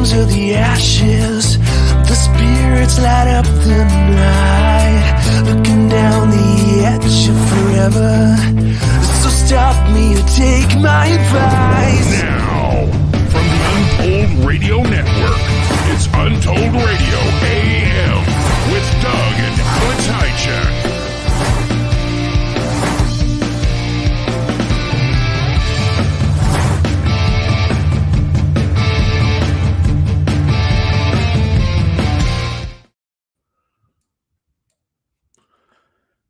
flames or the ashes, the spirits light up the night, looking down the edge of forever. So stop me or take my advice. Now, from the Untold Radio Network, it's Untold Radio AM with Doug and Alex Hychak.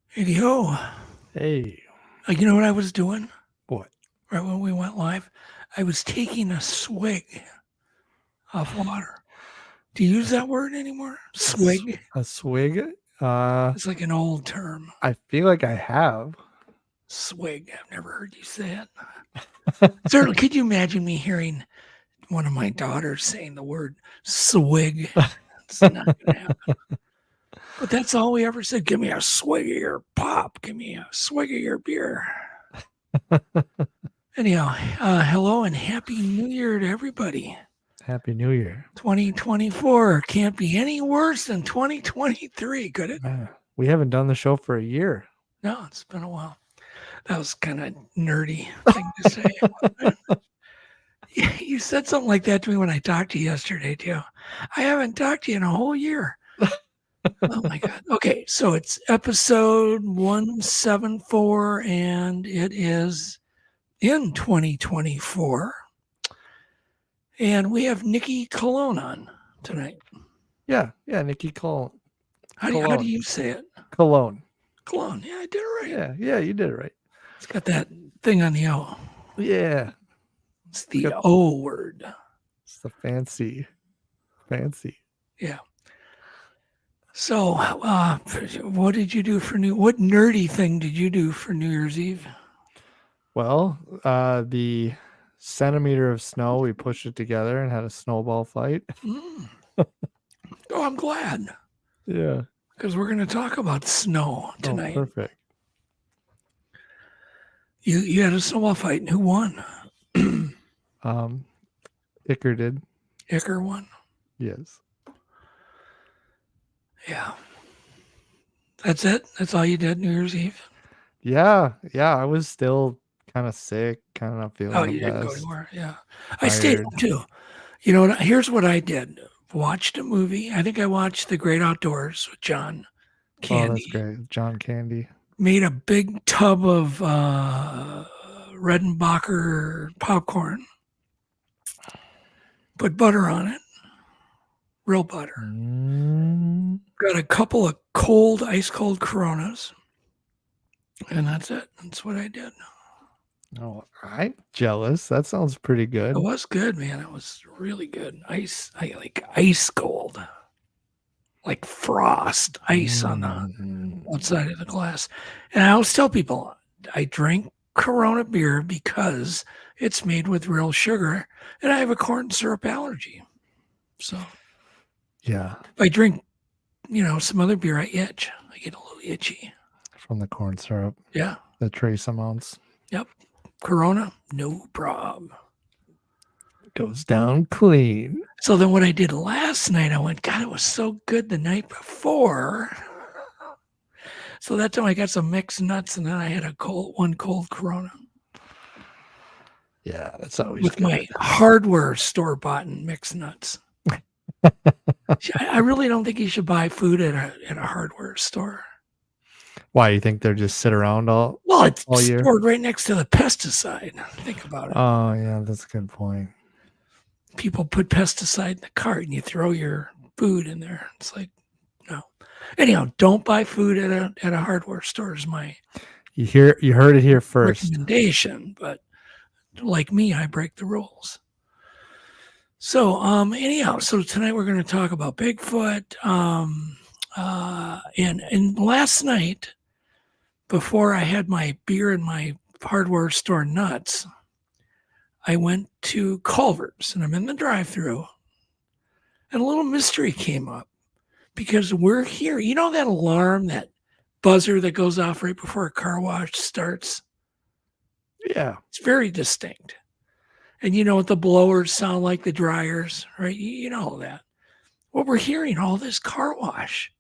Hey-ho. Hey. You know what I was doing? What? Right when we went live? I was taking a swig of water. Do you use that word anymore? Swig? A swig? It's like an old term. I feel like I have. Swig. I've never heard you say it. Certainly, could you imagine me hearing one of my daughters saying the word swig? It's not going to happen. But that's all we ever said. Give me a swig of your pop. Give me a swig of your beer. Anyhow, hello and Happy New Year to everybody. Happy New Year. 2024 can't be any worse than 2023, could it? We haven't done the show for a year. No, it's been a while. That was kind of nerdy thing to say. You said something like that to me when I talked to you yesterday, too. I haven't talked to you in a whole year. Oh, my God. Okay, so it's episode 174, and it is in 2024. And we have Nikki Colón on tonight. Yeah, Nikki Colón. How do you say it? Colón. Colón. Yeah, I did it right. Yeah, you did it right. It's got that thing on the O. Yeah. It's the O word. It's the fancy. Yeah. So, what did you do for what nerdy thing did you do for New Year's Eve? Well, the centimeter of snow, we pushed it together and had a snowball fight. Oh, I'm glad. Yeah. Because we're going to talk about snow tonight. Oh, perfect. You had a snowball fight, and who won? Icker did. Icker won? Yes. Yeah. That's it? That's all you did New Year's Eve? Yeah. I was still kind of sick, kind of not feeling the best. You didn't go anywhere. Yeah. I stayed home too. You know, here's what I did. Watched a movie. I think I watched The Great Outdoors with John Candy. Oh, that's great. John Candy. Made a big tub of Redenbacher popcorn. Put butter on it. Real butter. Got a couple of ice cold Coronas. And that's it. That's what I did. Oh, I'm jealous. That sounds pretty good. It was good, man. It was really good. I like ice cold. Like frost, ice on the outside of the glass. And I always tell people I drink Corona beer because it's made with real sugar and I have a corn syrup allergy. So yeah. If I drink, some other beer, I itch. I get a little itchy. From the corn syrup. Yeah. The trace amounts. Yep. Corona, no problem. Goes down clean. So then what I did last night, I went, God, it was so good the night before. So that time I got some mixed nuts and then I had one cold Corona. Yeah, that's always with good. My hardware store bought mixed nuts. I really don't think you should buy food at a hardware store. Why, you think they're just sit around all year? Stored right next to the pesticide. Think about it. Oh, yeah, that's a good point. People put pesticide in the cart and you throw your food in there. It's like, no. Anyhow, don't buy food at a hardware store is my you heard it here first. Recommendation, but like me, I break the rules. So, anyhow, so tonight we're going to talk about Bigfoot. And last night, before I had my beer and my hardware store nuts, I went to Culver's and I'm in the drive-thru and a little mystery came up because we're here. You know that alarm, that buzzer that goes off right before a car wash starts? Yeah. It's very distinct. And you know what the blowers sound like, the dryers, right? You know all that. Well, we're hearing all this car wash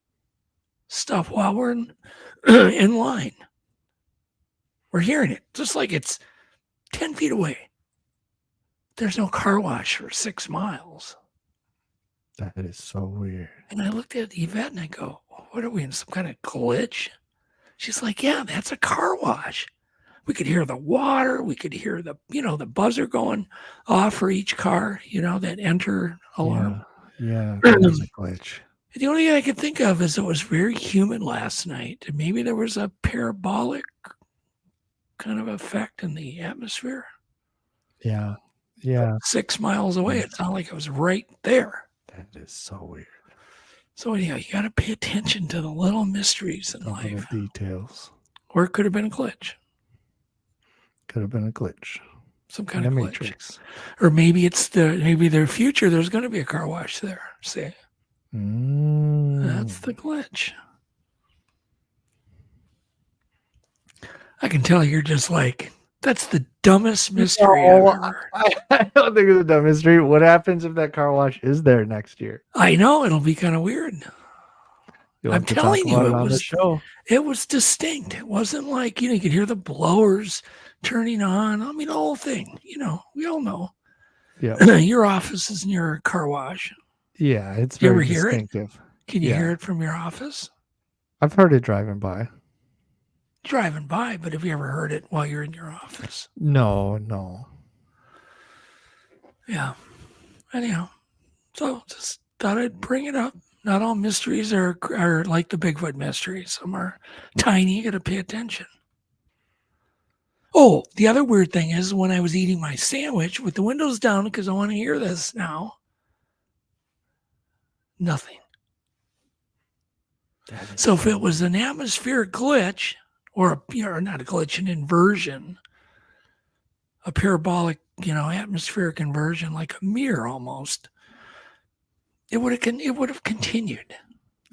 stuff while we're in line. We're hearing it just like it's 10 feet away. There's no car wash for 6 miles. That is so weird. And I looked at Yvette and I go, what are we in, some kind of glitch? She's like, yeah, that's a car wash. We could hear the water. We could hear the buzzer going off for each car, that enter alarm. Yeah, that was a glitch. The only thing I could think of is it was very humid last night. And maybe there was a parabolic kind of effect in the atmosphere. Yeah. Yeah. 6 miles away. It sounded like it was right there. That is so weird. So anyhow, you got to pay attention to the little mysteries in life. Little details. Or it could have been a glitch. Could have been a glitch. Some kind of glitch. Matrix. Or maybe it's maybe their future. There's going to be a car wash there. See? That's the glitch. I can tell you're just like, that's the dumbest mystery I've ever heard. I don't think it's a dumb mystery. What happens if that car wash is there next year? I know, it'll be kind of weird. I'm telling you, it was distinct. It wasn't like, you could hear the blowers turning on. I mean, the whole thing, we all know. Yeah. Your office is near a car wash. Yeah, it's very distinctive. Hear it? Can you hear it from your office? I've heard it driving by. Driving by, but have you ever heard it while you're in your office? No. Yeah. Anyhow, so just thought I'd bring it up. Not all mysteries are like the Bigfoot mystery. Some are tiny. You got to pay attention. Oh, the other weird thing is when I was eating my sandwich with the windows down, because I want to hear this now, nothing. So if it was an atmospheric glitch, or not a glitch, an inversion, a parabolic, atmospheric inversion, like a mirror almost, it would have continued.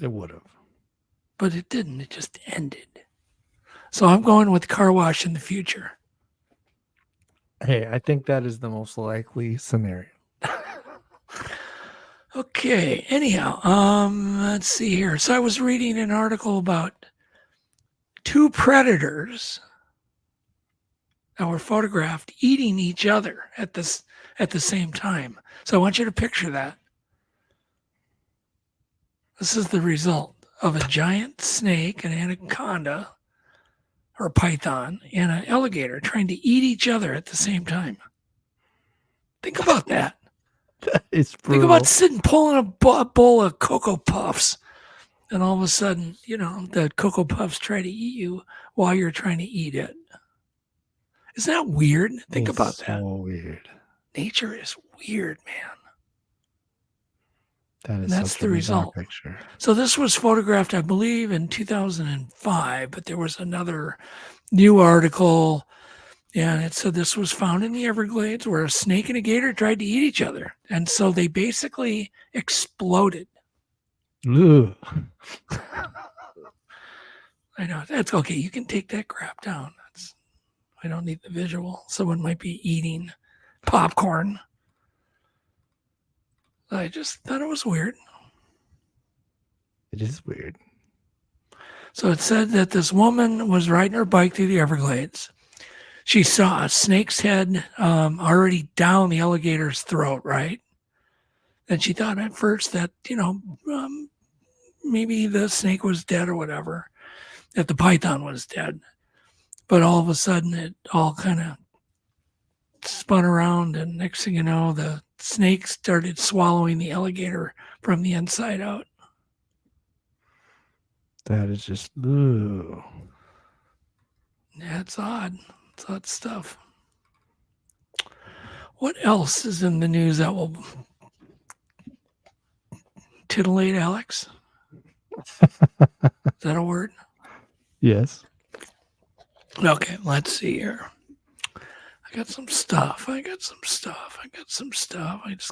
It would have. But it didn't. It just ended. So I'm going with car wash in the future. Hey, I think that is the most likely scenario. Okay. Anyhow, let's see here. So I was reading an article about 2 predators that were photographed eating each other at the same time. So I want you to picture that. This is the result of a giant snake, an anaconda, or a python, and an alligator trying to eat each other at the same time. Think about that. It's brutal. Think about sitting pulling a bowl of Cocoa Puffs, and all of a sudden, the Cocoa Puffs try to eat you while you're trying to eat it. Isn't that weird? Think about that. So weird. Nature is weird, man. That's the result. Picture. So this was photographed, I believe, in 2005, but there was another new article, and it said this was found in the Everglades where a snake and a gator tried to eat each other. And so they basically exploded. Ugh. I know. That's okay. You can take that crap down. I don't need the visual. Someone might be eating popcorn. I just thought it was weird. It is weird. So it said that this woman was riding her bike through the Everglades. She saw a snake's head already down the alligator's throat, right? And she thought at first that, maybe the snake was dead or whatever, that the python was dead. But all of a sudden, it all kind of spun around, and next thing you know, the snake started swallowing the alligator from the inside out. That is just, ugh. Yeah, it's odd. It's odd stuff. What else is in the news that will titillate Alex? Is that a word? Yes. Okay, let's see here. I got some stuff. I just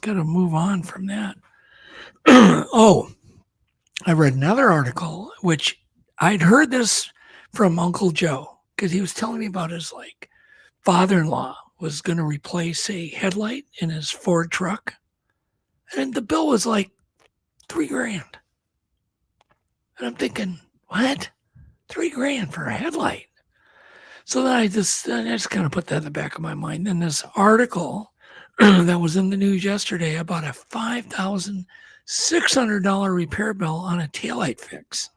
got to move on from that. Oh, I read another article, which I'd heard this from Uncle Joe, because he was telling me about his father-in-law was going to replace a headlight in his Ford truck. And the bill was like $3,000. And I'm thinking, what? $3,000 for a headlight? So then I just kind of put that in the back of my mind. Then this article that was in the news yesterday about a $5,600 repair bill on a taillight fix.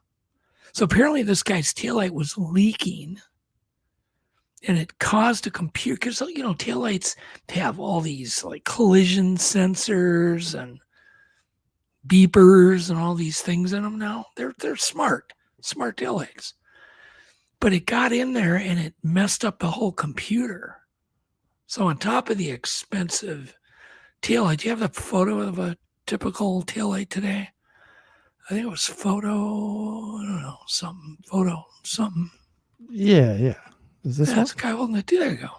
So apparently this guy's taillight was leaking, and it caused a computer, because, you know, taillights have all these like collision sensors and beepers and all these things in them now. They're smart taillights. But it got in there and it messed up the whole computer. So on top of the expensive taillight, do you have the photo of a typical taillight today? I think it was photo something. Yeah. Is this one? That's the guy holding it. There you go.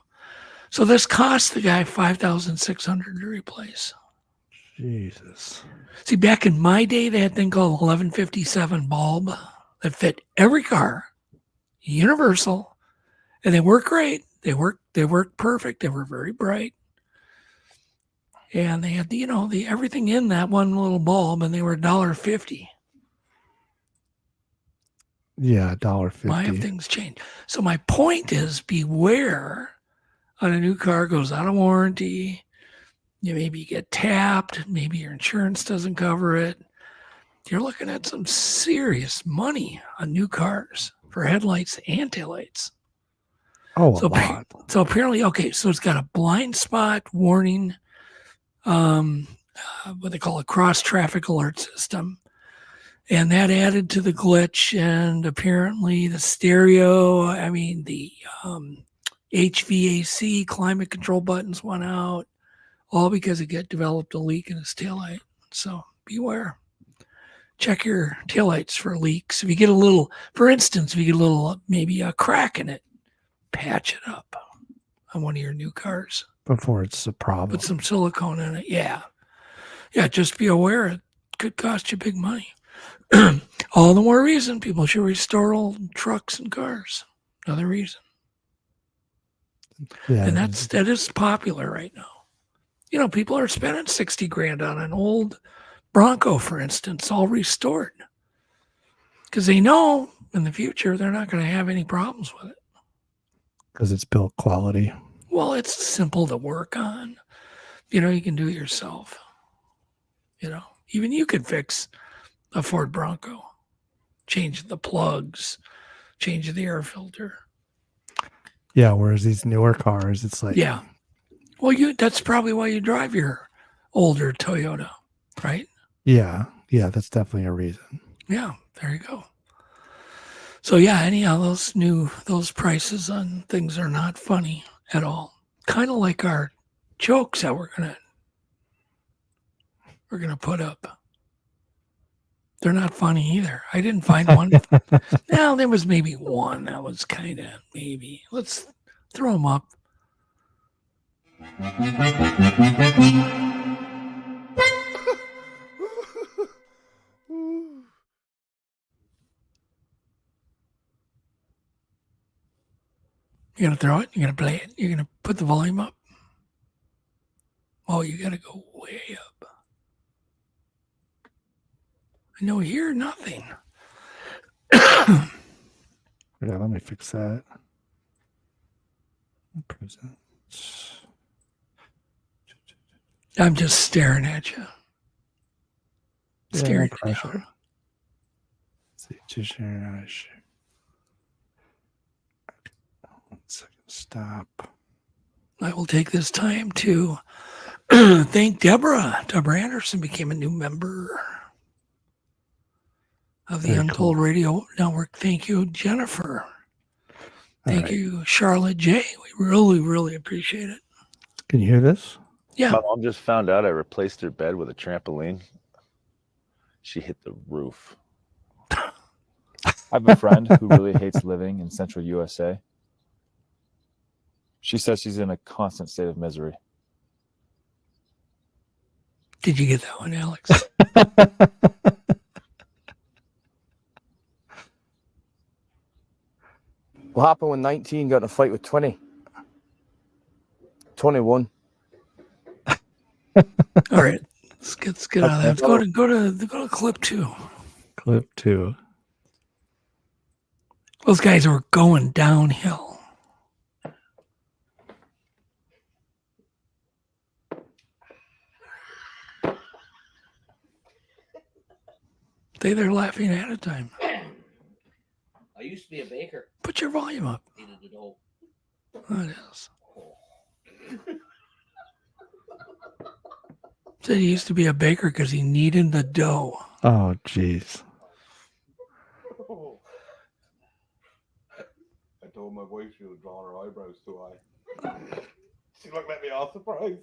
So this cost the guy $5,600 to replace. Jesus. See, back in my day, they had a thing called 1157 bulb that fit every car, universal, and they work great. They work perfect. They were very bright. And they had the everything in that one little bulb, and they were $1.50. Yeah, $1.50. Why have things changed? So my point is, beware on a new car, goes out of warranty. Maybe you get tapped. Maybe your insurance doesn't cover it. You're looking at some serious money on new cars for headlights and taillights. Oh, a lot. So apparently, okay, so it's got a blind spot warning, what they call a cross traffic alert system. And that added to the glitch, and apparently the stereo, the HVAC climate control buttons went out, all because it developed a leak in his taillight. So beware. Check your taillights for leaks. If you get maybe a crack in it, patch it up on one of your new cars. Before it's a problem. Put some silicone in it. Yeah, just be aware it could cost you big money. All the more reason people should restore old trucks and cars. Another reason. Yeah, and that is popular right now. You know, people are spending $60,000 on an old Bronco, for instance, all restored, because they know in the future they're not going to have any problems with it. Because it's built quality. Well, it's simple to work on. You know, you can do it yourself. You know, even you could fix a Ford Bronco, change the plugs, change the air filter. Yeah, whereas these newer cars, it's like... Yeah. Well, that's probably why you drive your older Toyota, right? Yeah, that's definitely a reason. Yeah, there you go. So yeah, anyhow, those prices on things are not funny at all. Kind of like our jokes that we're gonna put up. They're not funny either. I didn't find one. Now there was maybe one that was kind of maybe. Let's throw them up. You're going to throw it? You're going to play it? You're going to put the volume up? Oh, you got to go way up. I know here, nothing. Yeah, let me fix that. Present. I'm just staring at you. Staring No at you. pressure. See, just share. One second, stop. I will take this time to thank Deborah. Deborah Anderson became a new member of the Very Untold cool. Radio Network. Thank you, Jennifer. Thank right. you, Charlotte J. We really, really appreciate it. Can you hear this? Yeah. My mom just found out I replaced her bed with a trampoline. She hit the roof. I have a friend who really hates living in central USA. She says she's in a constant state of misery. Did you get that one, Alex? What happened when 19 got in a fight with 20? 21. All right, let's get out of that. Let's go to clip 2. Clip 2. Those guys were going downhill. They're laughing ahead of time. I used to be a baker. Put your volume up. Needed to know. Oh, it is. Said he used to be a baker because he kneaded the dough. Oh, jeez. I told my wife she was drawing her eyebrows too high. She looked at me all surprised.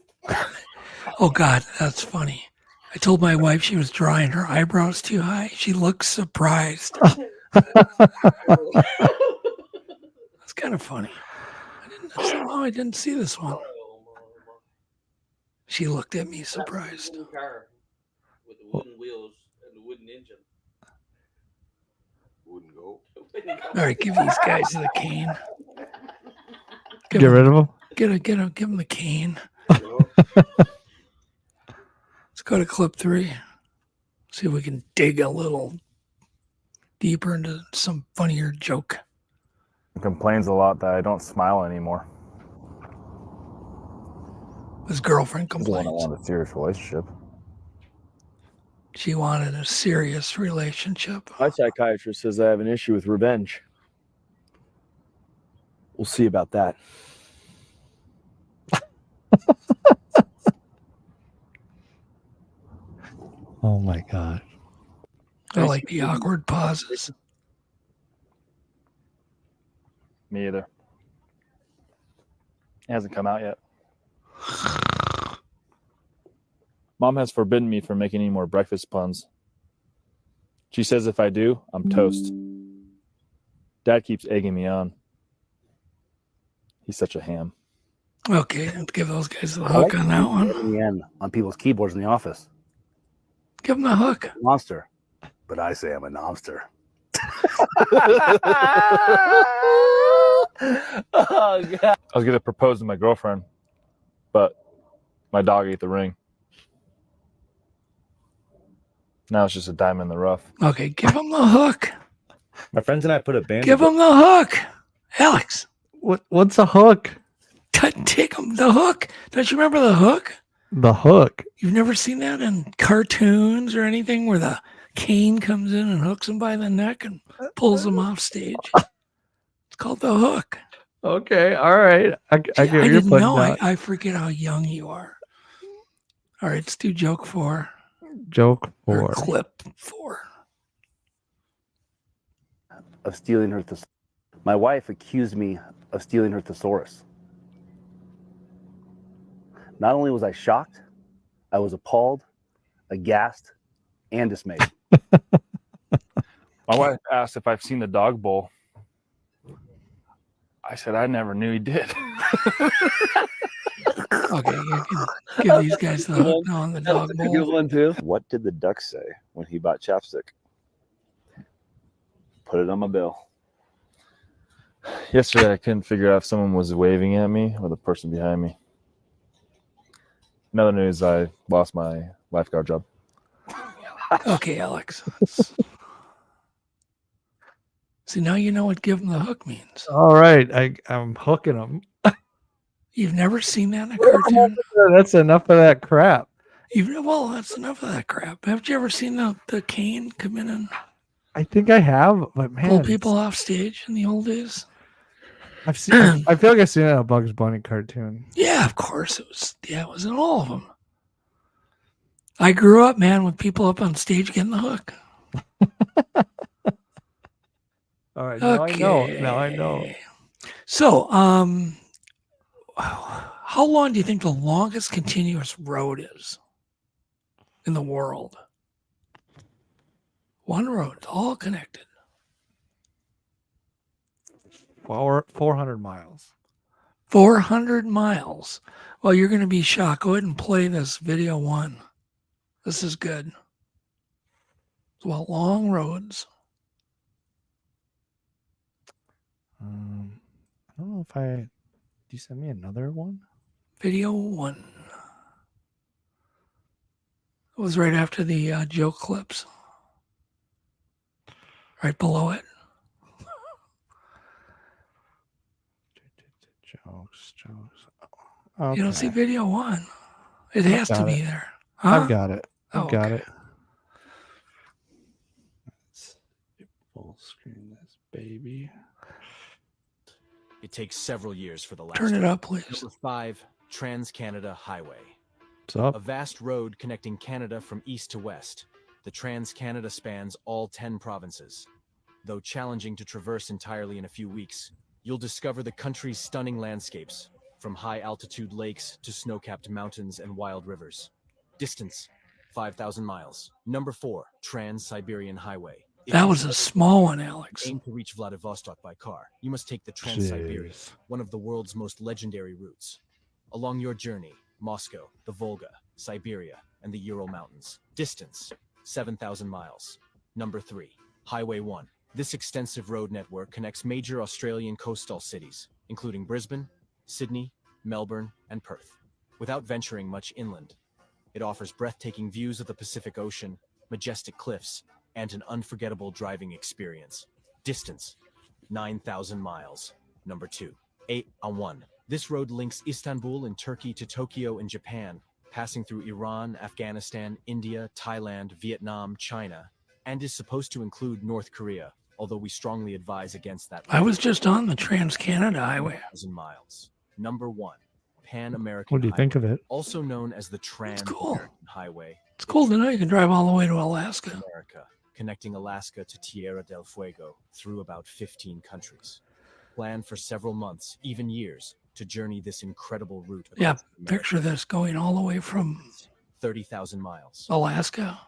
Oh, God, that's funny. I told my wife she was drawing her eyebrows too high. She looked surprised. That's kind of funny. Somehow I didn't see this one. She looked at me surprised. Car with the wooden wheels and the wooden engine. Wouldn't go. All right, give these guys the cane. Get rid of them? Give them the cane. Let's go to clip 3. See if we can dig a little deeper into some funnier joke. Complains a lot that I don't smile anymore. His girlfriend I complains. want a serious relationship. She wanted a serious relationship. My psychiatrist says I have an issue with revenge. We'll see about that. Oh, my God. I like the awkward pauses. Me either. It hasn't come out yet. Mom has forbidden me from making any more breakfast puns. She says if I do, I'm toast. Dad keeps egging me on. He's such a ham. Okay, let's give those guys the hook on that one. In the end, on people's keyboards in the office. Give them the hook. Monster. But I say I'm a nomster. Oh, God. I was going to propose to my girlfriend, but my dog ate the ring. Now it's just a diamond in the rough. Okay, give them the hook. My friends and I put a band. Give them the hook. Alex, What's a hook? take them the hook. Don't you remember the hook? The hook. You've never seen that in cartoons or anything where the cane comes in and hooks him by the neck and pulls him off stage? It's called the hook. Okay, all right. I get what you're didn't putting know. down. I forget how young you are. All right, let's do joke 4. Joke Or 4. clip 4. Of stealing her thesaurus. My wife accused me of stealing her thesaurus. Not only was I shocked, I was appalled, aghast, and dismayed. My wife asked if I've seen the dog bowl. I said I never knew he did. Okay, you can give these guys the hook now on the dog That's a good bowl. one, too. What did the duck say when he bought chapstick? Put it on my bill. Yesterday, I couldn't figure out if someone was waving at me or the person behind me. In other news, I lost my lifeguard job. Okay, Alex. See, now you know what give them the hook means. All right, I'm hooking them. You've never seen that in a cartoon? That's enough of that crap. Well, that's enough of that crap. Haven't you ever seen the cane come in and I think I have, but man, pull people off stage in the old days? I've seen. I feel like I've seen it in a Bugs Bunny cartoon. Yeah, of course it was. Yeah, it was in all of them. I grew up, man, with people up on stage getting the hook. All right, now I know. Now I know. So, how long do you think the longest continuous road is in the world? One road, it's all connected. 400 miles. 400 miles. Well, you're going to be shocked. Go ahead and play this video 1. This is good. It's about long roads. I don't know if I. Did you send me another one? Video 1. It was right after the joke clips. Right below it. Jokes. Okay. You don't see video 1. It has to be there. Huh? I've got it. I've got it. Let's full screen this baby. It takes several years for the last. Turn it up, please. Number 5, Trans-Canada Highway. What's up? A vast road connecting Canada from east to west. The Trans-Canada spans all 10 provinces. Though challenging to traverse entirely in a few weeks, you'll discover the country's stunning landscapes, from high-altitude lakes to snow-capped mountains and wild rivers. Distance, 5,000 miles. Number 4, Trans-Siberian Highway. That was a small one, Alex. Aim to reach Vladivostok by car. You must take the Trans-Siberian, one of the world's most legendary routes. Along your journey, Moscow, the Volga, Siberia, and the Ural Mountains. Distance, 7,000 miles. Number 3, Highway 1. This extensive road network connects major Australian coastal cities, including Brisbane, Sydney, Melbourne, and Perth. Without venturing much inland, it offers breathtaking views of the Pacific Ocean, majestic cliffs, and an unforgettable driving experience. Distance, 9,000 miles. Number 2, 8A1. This road links Istanbul in Turkey to Tokyo in Japan, passing through Iran, Afghanistan, India, Thailand, Vietnam, China, and is supposed to include North Korea, although we strongly advise against that. I was just on the Trans-Canada Highway. 1,000 miles. Number 1, Pan-American What do you think of it? Also known as the Trans-American Highway. It's cool to know you can drive all the way to Alaska. America, connecting Alaska to Tierra del Fuego through about 15 countries. Plan for several months, even years, to journey this incredible route. Yeah, picture this going all the way from 30,000 miles. Alaska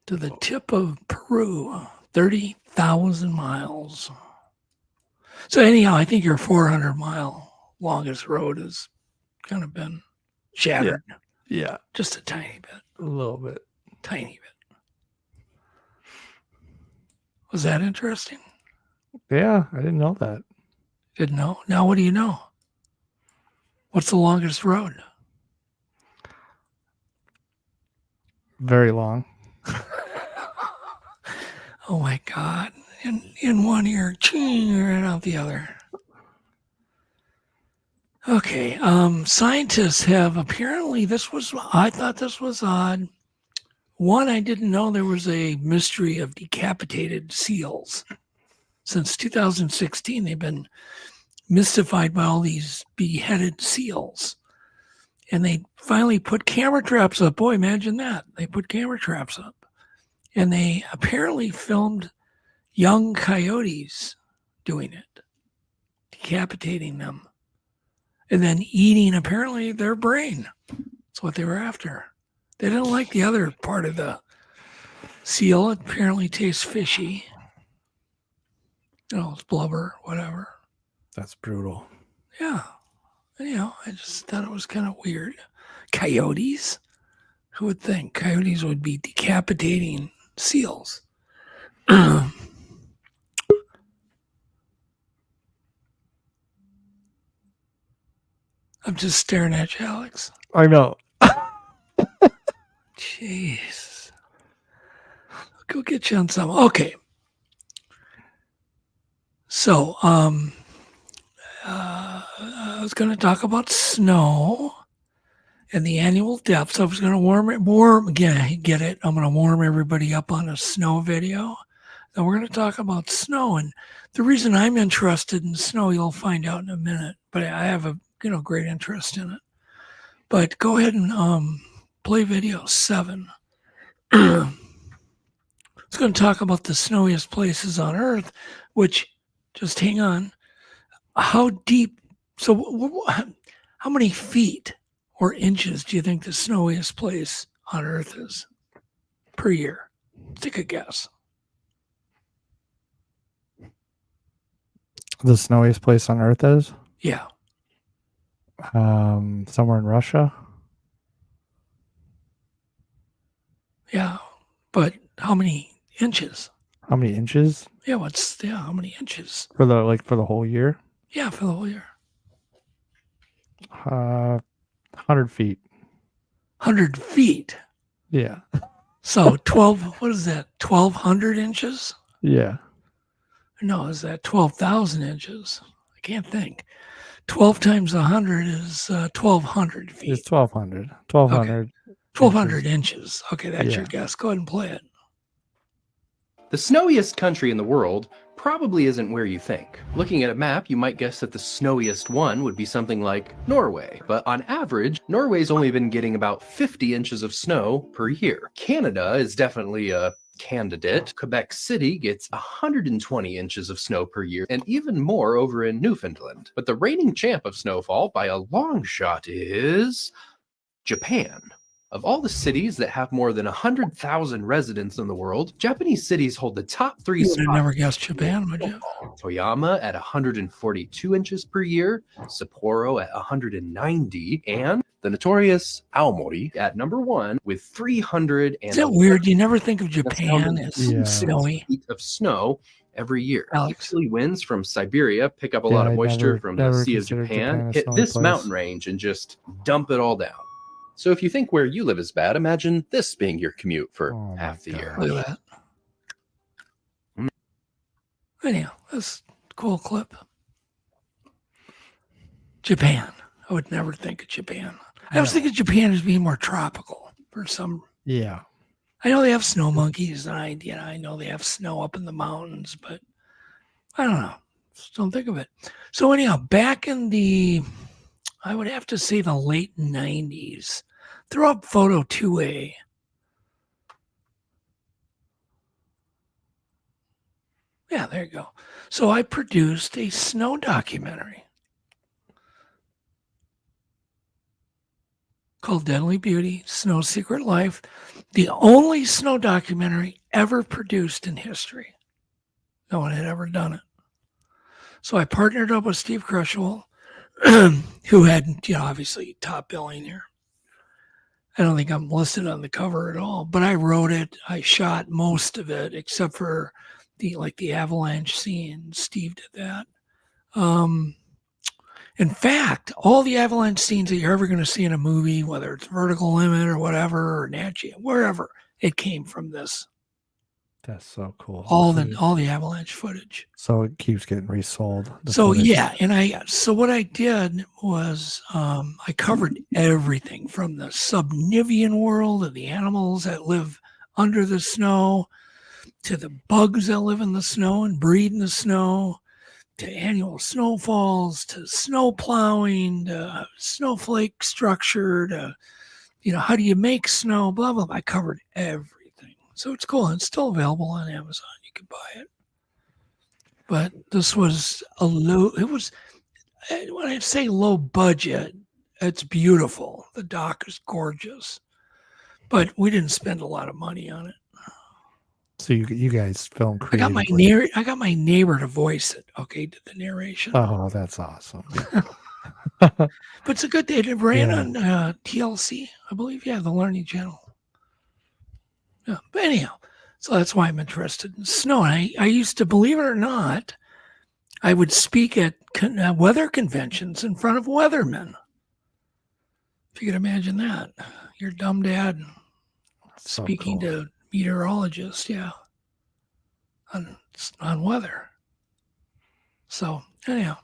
to the tip of Peru, 30,000 miles. So anyhow, I think your 400-mile longest road has kind of been shattered. Yeah. Just a tiny bit. A little bit. Tiny bit. Was that interesting? Yeah, I didn't know that. Didn't know. Now what do you know? What's the longest road? Very long. Oh my God. In one ear, ching, right out the other. Okay. Scientists have apparently, I thought this was odd. One, I didn't know there was a mystery of decapitated seals. Since 2016, they've been mystified by all these beheaded seals. And they finally put camera traps up. Boy, imagine that. They put camera traps up. And they apparently filmed young coyotes doing it, decapitating them, and then eating apparently their brain. That's what they were after. They didn't like the other part of the seal. It apparently tastes fishy. You know, it's blubber, whatever. That's brutal. Yeah. Anyhow, I just thought it was kind of weird. Coyotes? Who would think coyotes would be decapitating seals? I'm just staring at you, Alex. I know. Jeez. I'll go get you on some. Okay. So, I was going to talk about snow and the annual depths. I was going to get it. I'm going to warm everybody up on a snow video. Then we're going to talk about snow. And the reason I'm interested in snow, you'll find out in a minute, but I have a great interest in it. But go ahead and play video 7. It's going to talk about the snowiest places on Earth, which, just hang on, how deep, so how many feet or inches do you think the snowiest place on Earth is per year? Take a guess. The snowiest place on Earth is? Yeah. Somewhere in Russia. Yeah. But how many inches? How many inches? Yeah, how many inches? For the whole year? Yeah, for the whole year. 100 feet. 100 feet. Yeah. So 12, what is that? 1,200 inches? Yeah. No, is that 12,000 inches? I can't think. 12 times 100 is 1,200 feet. It's 1,200. 1,200. 1,200 inches. Okay, that's your Yeah. guess. Go ahead and play it. The snowiest country in the world probably isn't where you think. Looking at a map, you might guess that the snowiest one would be something like Norway, but on average, Norway's only been getting about 50 inches of snow per year. Canada is definitely a candidate. Quebec City gets 120 inches of snow per year, and even more over in Newfoundland. But the reigning champ of snowfall by a long shot is Japan. Of all the cities that have more than 100,000 residents in the world, Japanese cities hold the top 3 You would spots. have never guessed Japan, would you? Toyama at 142 inches per year, Sapporo at 190, and the notorious Aomori at number 1 with 300. Is that weird? You never think of Japan as Yeah. snowy. Feet of snow every year. Alex. Easterly winds from Siberia pick up a Yeah, lot of I moisture never- from the never Sea of considered Japan, Japan a hit snowy this place. mountain range, and just dump it all down. So if you think where you live is bad, imagine this being your commute for Oh my half the year. gosh. Look at that. Anyhow, that's a cool clip. Japan. I would never think of Japan. I was thinking Japan as being more tropical for some. Yeah. I know they have snow monkeys, and I know they have snow up in the mountains, but I don't know. Just don't think of it. So anyhow, back in the, I would have to say the late 90s, throw up photo 2A. Yeah, there you go. So I produced a snow documentary called Deadly Beauty, Snow's Secret Life, the only snow documentary ever produced in history. No one had ever done it. So I partnered up with Steve Crushwell, who had, obviously top billing here. I don't think I'm listed on the cover at all, but I wrote it. I shot most of it, except for the avalanche scene. Steve did that. In fact, all the avalanche scenes that you're ever going to see in a movie, whether it's Vertical Limit or whatever, or Nat Geo, wherever, it came from this. That's so cool. All the avalanche footage. So it keeps getting resold. the So footage. yeah, so what I did was I covered everything from the subnivean world of the animals that live under the snow, to the bugs that live in the snow and breed in the snow, to annual snowfalls, to snow plowing, to snowflake structure, to how do you make snow, blah blah blah. I covered everything. So it's cool. It's still available on Amazon. You can buy it. But this was when I say low budget, it's beautiful. The doc is gorgeous. But we didn't spend a lot of money on it. So you guys film I got creatively. my neighbor to voice it, did the narration. Oh, that's awesome. But it's a good day. It ran Yeah. on TLC, I believe. Yeah, the Learning Channel. Yeah, but anyhow, so that's why I'm interested in snow. And I used to, believe it or not, I would speak at weather conventions in front of weathermen. If you could imagine that. Your dumb dad So speaking cool. to meteorologists, on weather. So anyhow,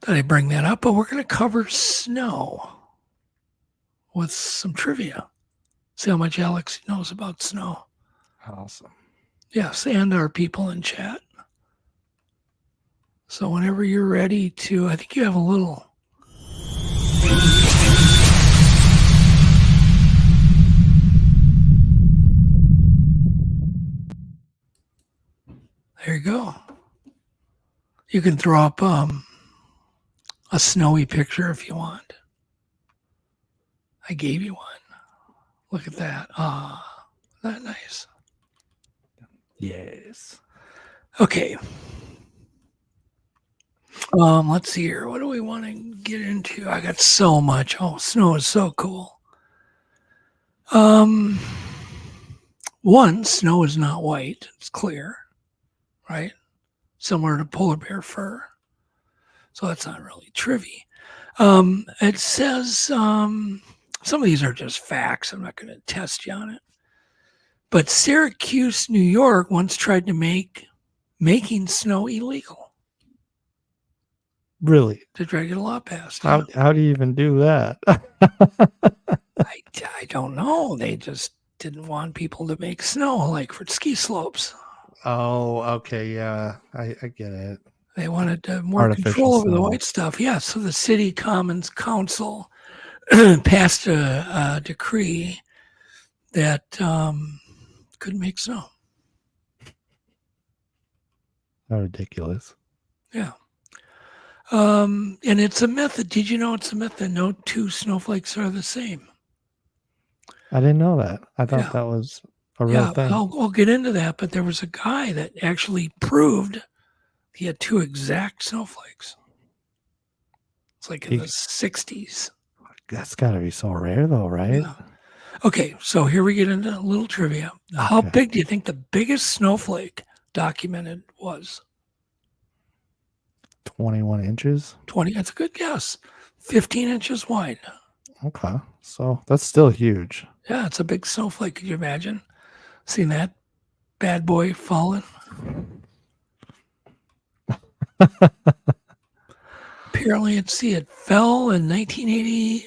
thought I'd bring that up, but we're going to cover snow with some trivia. See how much Alex knows about snow. Awesome. Yes, and our people in chat. So whenever you're ready to, I think you have a little. There you go. You can throw up a snowy picture if you want. I gave you one. Look at that. Isn't that nice? Yes. Okay. Let's see here. What do we want to get into? I got so much. Oh, snow is so cool. One, snow is not white. It's clear, right? Similar to polar bear fur. So that's not really trivial. It says some of these are just facts. I'm not going to test you on it. But Syracuse, New York once tried to make making snow illegal. Really? To try to get a law passed. How do you even do that? I don't know. They just didn't want people to make snow like for ski slopes. Oh, okay. Yeah, I get it. They wanted more Artificial control over the snow. white stuff. Yeah, so the City Commons Council passed a decree that couldn't make snow. How ridiculous. Yeah. And it's a myth. Did you know it's a myth that no two snowflakes are the same? I didn't know that. I thought that was a real thing. I'll get into that, but there was a guy that actually proved he had two exact snowflakes. It's like in the 60s. That's got to be so rare, though, right? Yeah. Okay, so here we get into a little trivia. How big do you think the biggest snowflake documented was? 21 inches? 20, that's a good guess. 15 inches wide. Okay, so that's still huge. Yeah, it's a big snowflake. Could you imagine seeing that bad boy falling? Apparently, it fell in 1980.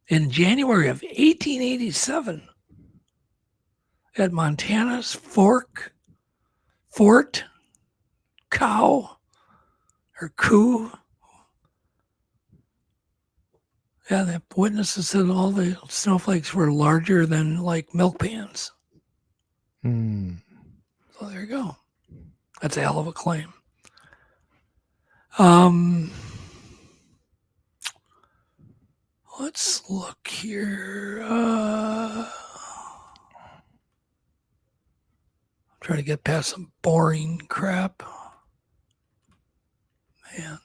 In January of 1887 at Montana's Fort Cow or Coup. Yeah, the witnesses said all the snowflakes were larger than like milk pans. Hmm. So there you go. That's a hell of a claim. Let's look here. Try to get past some boring crap. Man.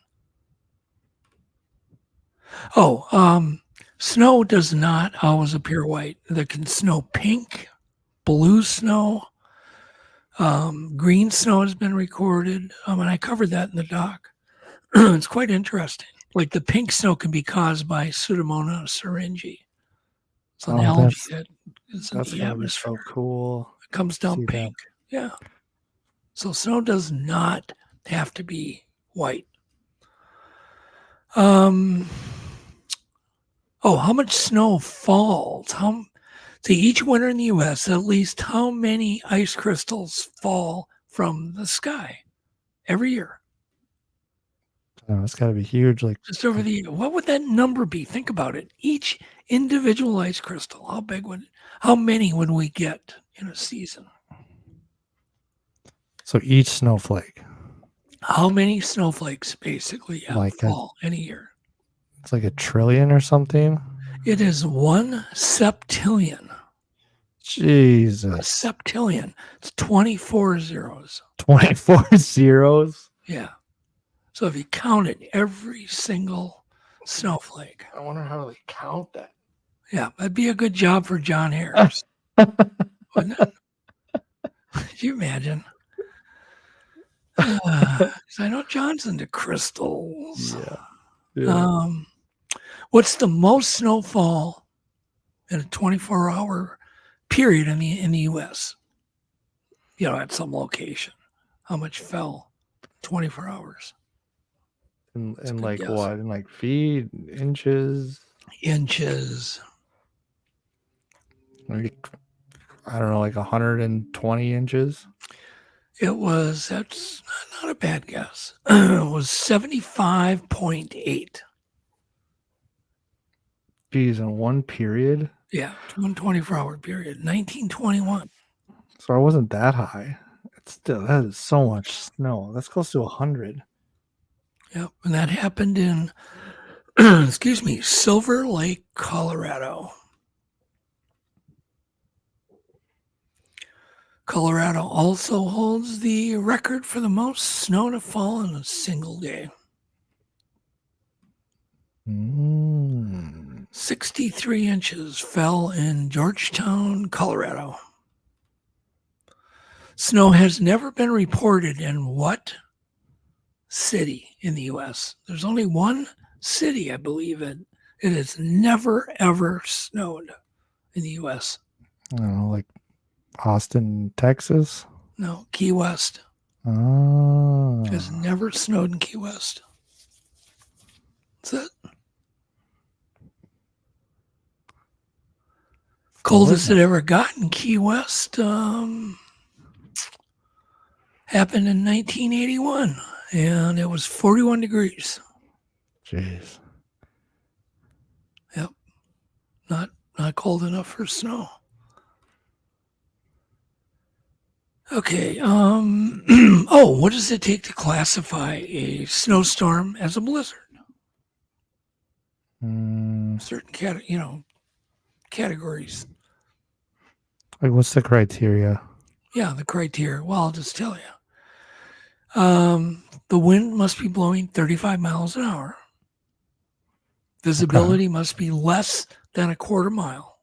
Snow does not always appear white. There can snow pink, blue snow, green snow has been recorded. And I covered that in the doc. It's quite interesting. Like the pink snow can be caused by Pseudomonas syringae. It's an algae that is in the atmosphere. So cool. It comes down pink. Yeah. So snow does not have to be white. How much snow falls? Each winter in the U.S., at least how many ice crystals fall from the sky every year? Oh, it's got to be huge. Like just over the year. What would that number be? Think about it. Each individual ice crystal, how many would we get in a season? So each snowflake. How many snowflakes basically fall in a year? It's like 1 trillion or something. It is 1 septillion. Jesus. A septillion. It's 24 zeros. 24 zeros? Yeah. So if you counted every single snowflake. I wonder how they count that. Yeah, that'd be a good job for John Harris. Wouldn't it? Could you imagine? I know John's into crystals. Yeah. What's the most snowfall in a 24-hour period in the U.S.? At some location. How much fell 24 hours? And like guess. What? In like feet, inches? Inches. Like, I don't know, like 120 inches? That's not a bad guess. It was 75.8. Geez, in one period? Yeah, 124-hour period, 1921. So I wasn't that high. That is so much snow. That's close to 100. Yep, and that happened in, Silver Lake, Colorado. Colorado also holds the record for the most snow to fall in a single day. 63 inches fell in Georgetown, Colorado. Snow has never been reported in what city in the U.S. There's only one city, I believe, it has never, ever snowed in the U.S. I don't know, like Austin, Texas? No, Key West. Oh. It has never snowed in Key West. That's it. Coldest it ever got in Key West happened in 1981, and it was 41 degrees. Jeez. Yep. Not cold enough for snow. Okay. Oh, what does it take to classify a snowstorm as a blizzard? Certain categories. Like, what's the criteria? Yeah, the criteria. Well, I'll just tell you. The wind must be blowing 35 miles an hour. Visibility must be less than a quarter mile.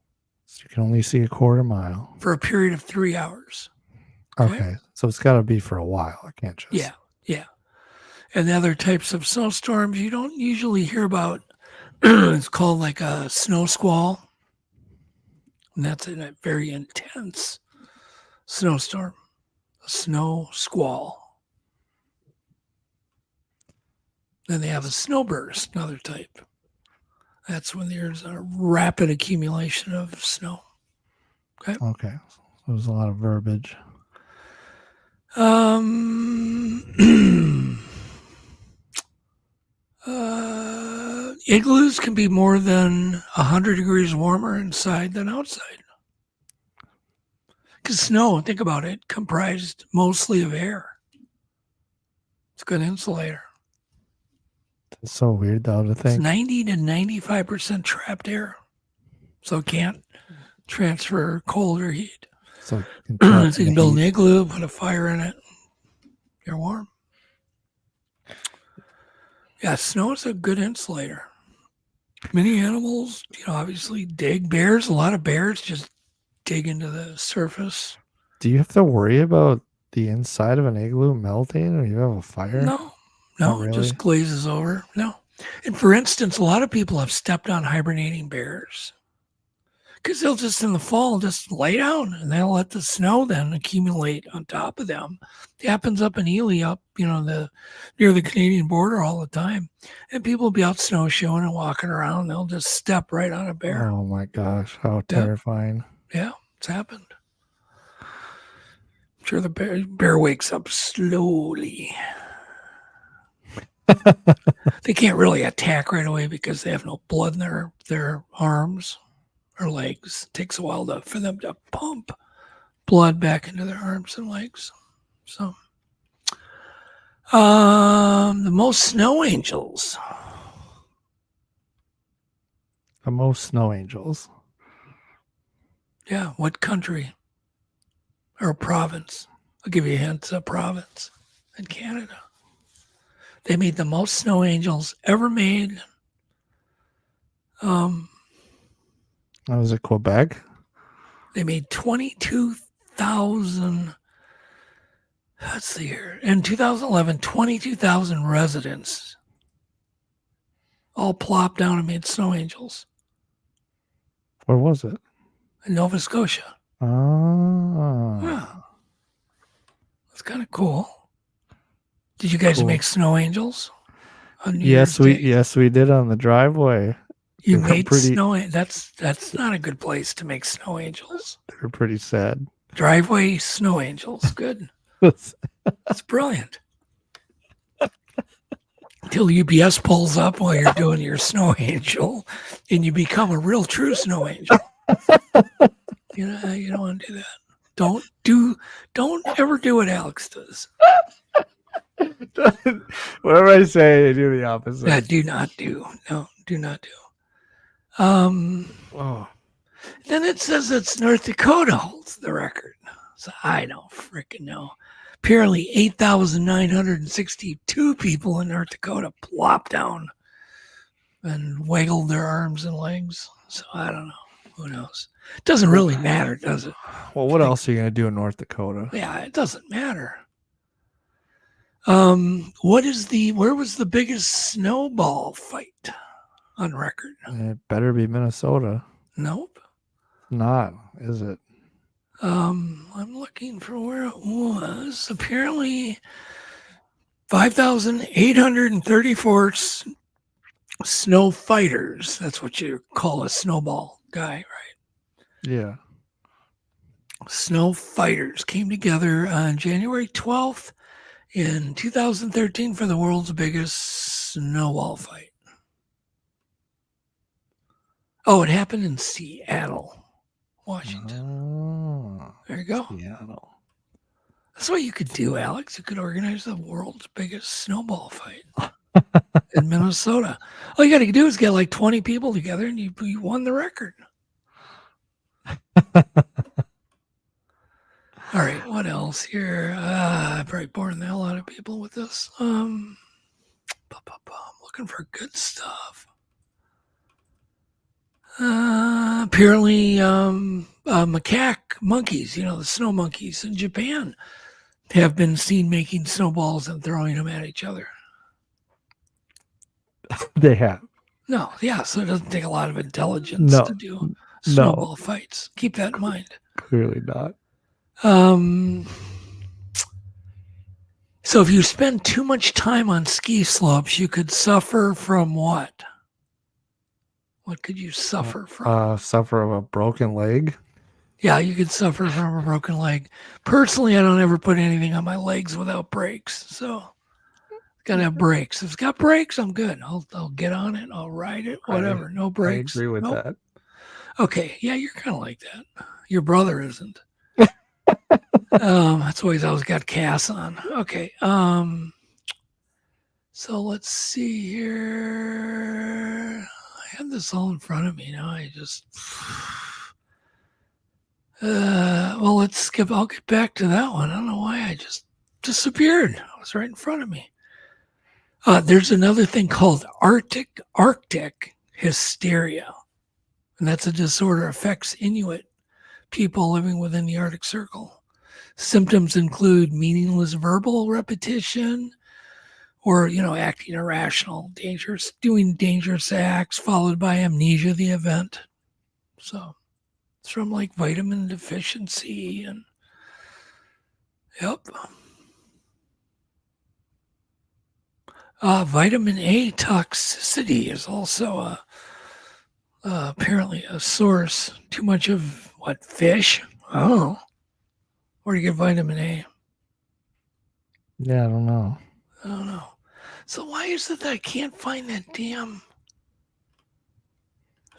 So you can only see a quarter mile. For a period of 3 hours. Okay. So it's got to be for a while. I can't just. Yeah. And the other types of snowstorms you don't usually hear about. It's called like a snow squall. And that's a very intense snowstorm. A snow squall. Then they have a snowburst, another type. That's when there's a rapid accumulation of snow. Okay. So there's a lot of verbiage. Igloos can be more than 100 degrees warmer inside than outside. Because snow, think about it, comprised mostly of air. It's a good insulator. It's so weird, though, to think. It's 90 to 95% trapped air. So it can't transfer cold or heat. So you can build an igloo, put a fire in it. You're warm. Yeah, snow is a good insulator. Many animals, obviously dig. Bears, a lot of bears just dig into the surface. Do you have to worry about the inside of an igloo melting when you have a fire? No, Not it really? just glazes over. No. And for instance, a lot of people have stepped on hibernating bears because they'll just in the fall just lay down and they'll let the snow then accumulate on top of them. It happens up in Ely, near the Canadian border all the time. And people will be out snowshoeing and walking around. They'll just step right on a bear. Oh my gosh, how terrifying. Yeah, it's happened. I'm sure the bear wakes up slowly. They can't really attack right away because they have no blood in their arms or legs. It takes a while for them to pump blood back into their arms and legs. So, the most snow angels. The most snow angels. Yeah, what country or province? I'll give you a hint. It's a province in Canada. They made the most snow angels ever made. Was it Quebec? They made 22,000. Let's see here. In 2011, 22,000 residents all plopped down and made snow angels. Where was it? In Nova Scotia. Oh. Yeah. That's kind of cool. Did you guys Cool. make snow angels? On New Yes, Year's Day? we did on the driveway. You They were made pretty- snow. That's not a good place to make snow angels. They were pretty sad. Driveway snow angels. Good. That's brilliant. Until UPS pulls up while you're doing your snow angel, and you become a real true snow angel. You don't want to do that. Don't ever do what Alex does. Whatever I say, I do the opposite. Yeah, do not do. No, do not do. Oh. Then it says it's North Dakota holds the record. So I don't freaking know. Apparently 8,962 people in North Dakota plopped down and waggled their arms and legs. So I don't know. Who knows? It doesn't really matter, does it? Well, what else are you going to do in North Dakota? Yeah, it doesn't matter. Where was the biggest snowball fight on record? It better be Minnesota. Nope. Not, is it? I'm looking for where it was. Apparently 5,834 snow fighters. That's what you call a snowball guy, right? Yeah. Snow fighters came together on January 12th in 2013 for the world's biggest snowball fight. Oh, it happened in Seattle, Washington. Oh, There you go. Seattle. That's what you could do, Alex. You could organize the world's biggest snowball fight in Minnesota. All you got to do is get like 20 people together and you won the record. All right, what else here? I'm probably boring the hell out of people with this. I'm looking for good stuff. Apparently, macaque monkeys, the snow monkeys in Japan, have been seen making snowballs and throwing them at each other. They have. No, yeah, so it doesn't take a lot of intelligence to do snowball fights. Keep that in mind. Clearly not. So if you spend too much time on ski slopes, you could suffer from what? What could you suffer from? Suffer of a broken leg. Yeah, you could suffer from a broken leg. Personally, I don't ever put anything on my legs without brakes. So gotta have brakes. If it's got brakes, I'm good. I'll get on it. I'll ride it. Whatever. No brakes. I agree with that. Okay. Yeah, you're kind of like that. Your brother isn't. That's why he's always got Cass on. Okay. So let's see here. I had this all in front of me. Now I just well, let's skip. I'll get back to that one. I don't know why I just disappeared. It was right in front of me. There's another thing called Arctic hysteria. And that's a disorder affects Inuit people living within the Arctic Circle. Symptoms include meaningless verbal repetition or, acting irrational, doing dangerous acts, followed by amnesia of the event. So it's from like vitamin deficiency and vitamin A toxicity is also apparently a source. Too much of what? Fish? Oh. Where do you get vitamin A? Yeah, I don't know. So why is it that I can't find that damn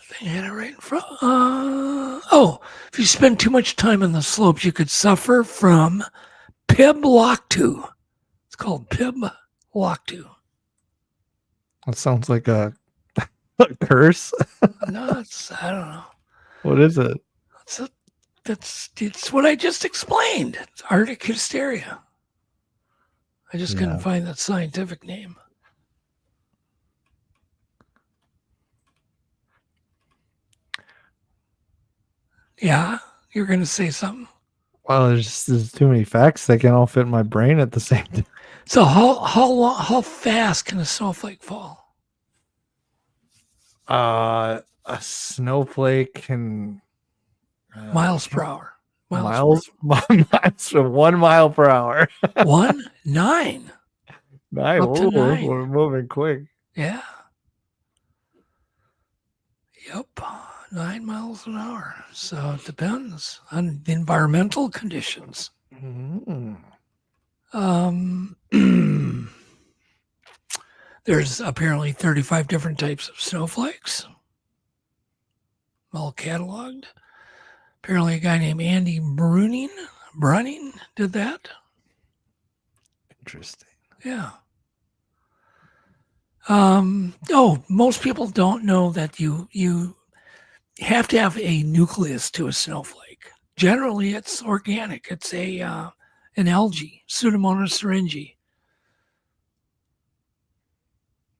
thing? I had it right in front. If you spend too much time on the slopes, you could suffer from pibloctu. It's called pibloctu. That sounds like a curse. No, I don't know. What is it? It's what I just explained. It's Arctic hysteria. I just couldn't find that scientific name. Yeah, you're going to say something. Well, there's too many facts that can all fit in my brain at the same time. So how fast can a snowflake fall? A snowflake can miles per hour. Miles 1 mile per hour. 1? 9. 9. Up to 9. We're moving quick. Yeah. Yep. 9 miles an hour. So it depends on the environmental conditions. There's apparently 35 different types of snowflakes, all cataloged. Apparently a guy named Andy Brunning did that. Interesting. Yeah. Most people don't know that you have to have a nucleus to a snowflake. Generally, it's organic. It's an algae, Pseudomonas syringae,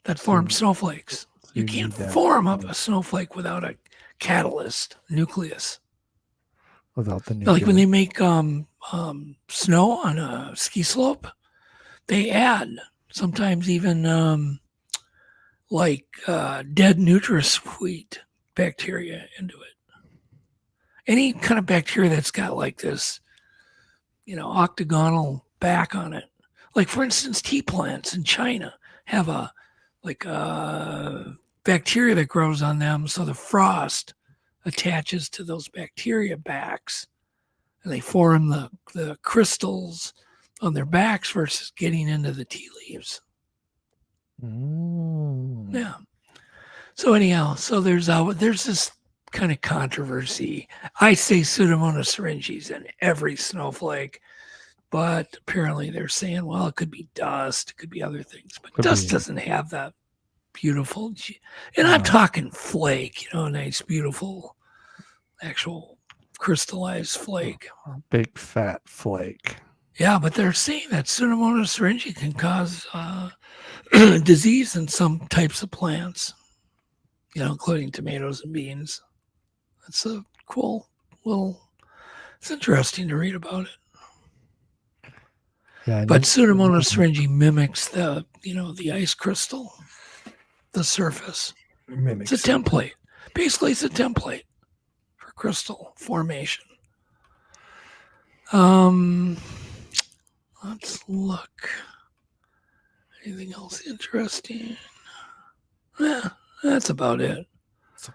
that forms snowflakes. You can't form up a snowflake without a catalyst nucleus. Without the nucleus. Like when they make snow on a ski slope, they add sometimes even dead NutraSweet bacteria into it. Any kind of bacteria that's got like this, octagonal back on it. Like, for instance, tea plants in China have a bacteria that grows on them, so the frost attaches to those bacteria backs, and they form the crystals on their backs versus getting into the tea leaves. Yeah. So anyhow, there's this kind of controversy. I say Pseudomonas syringes in every snowflake, but apparently they're saying, well, it could be dust, it could be other things, but dust doesn't have that beautiful. And I'm talking flake, a nice, beautiful, actual crystallized flake. A big fat flake. Yeah, but they're saying that Pseudomonas syringe can cause disease in some types of plants, including tomatoes and beans. That's a cool it's interesting to read about it. Yeah, but Pseudomonas syringe mimics the ice crystal, the surface. It's a template. Basically, it's a template for crystal formation. Let's look. Anything else interesting? Yeah, that's about it.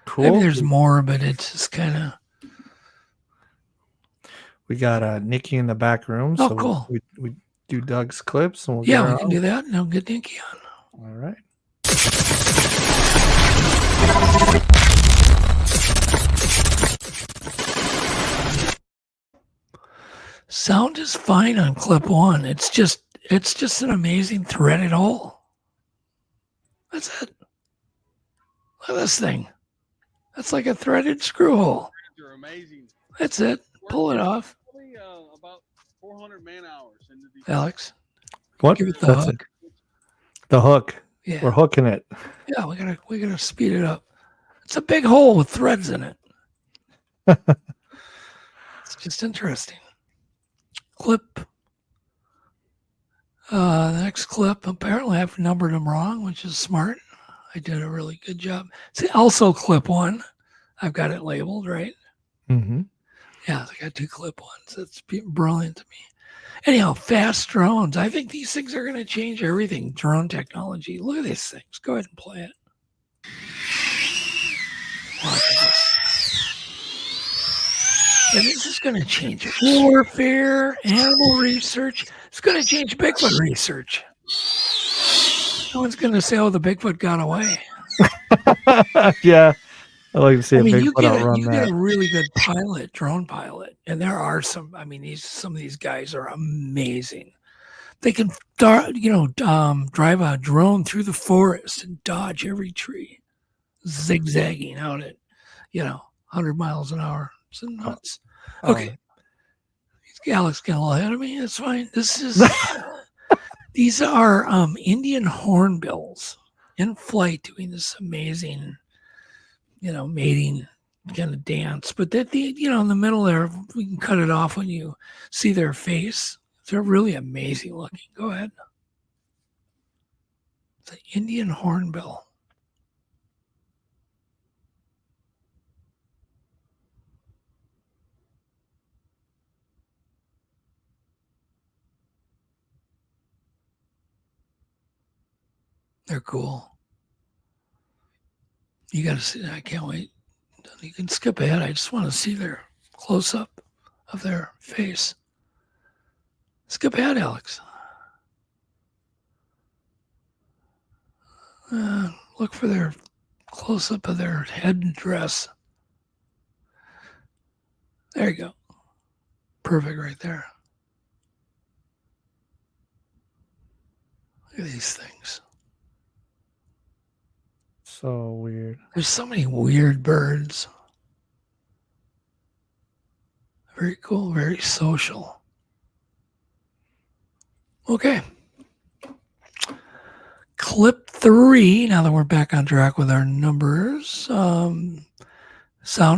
Cool. Maybe there's more, but it's just kind of. We got Nikki in the back room. Oh, so cool. We do Doug's clips. And we can do that. And I'll get Nikki on. All right. Sound is fine on clip 1. It's just an amazing threaded hole. That's it. Look at this thing. That's like a threaded screw hole. They're amazing. That's it. Pull it off. Probably, about 400 man hours into these. Alex, what? Give it the hook. The hook. Yeah. We're hooking it. Yeah, we gotta speed it up. It's a big hole with threads in it. It's just interesting. Clip. The next clip, apparently I've numbered them wrong, which is smart. I did a really good job. See, also clip 1. I've got it labeled, right? Mm-hmm. Yeah, I got 2 clip 1s. That's brilliant to me. Anyhow, fast drones. I think these things are going to change everything. Drone technology. Look at these things. Go ahead and play it. Watch this. And this is going to change warfare, animal research. It's going to change Bigfoot research. No one's going to say, oh, the Bigfoot got away. Yeah. I like to see you get a really good drone pilot. And there are some of these guys are amazing. They can, drive a drone through the forest and dodge every tree, zigzagging out at, 100 miles an hour. It's nuts. Okay. Alex got a little ahead of me. That's fine. These are Indian hornbills in flight doing this amazing, mating kind of dance. But that in the middle there, we can cut it off when you see their face. They're really amazing looking. Go ahead. It's an Indian hornbill. They're cool. You got to see that. I can't wait. You can skip ahead. I just want to see their close-up of their face. Skip ahead, Alex. Look for their close-up of their head and dress. There you go. Perfect right there. Look at these things. So weird. There's so many weird birds. Very cool, very social. Okay. Clip 3. Now that we're back on track with our numbers. Sound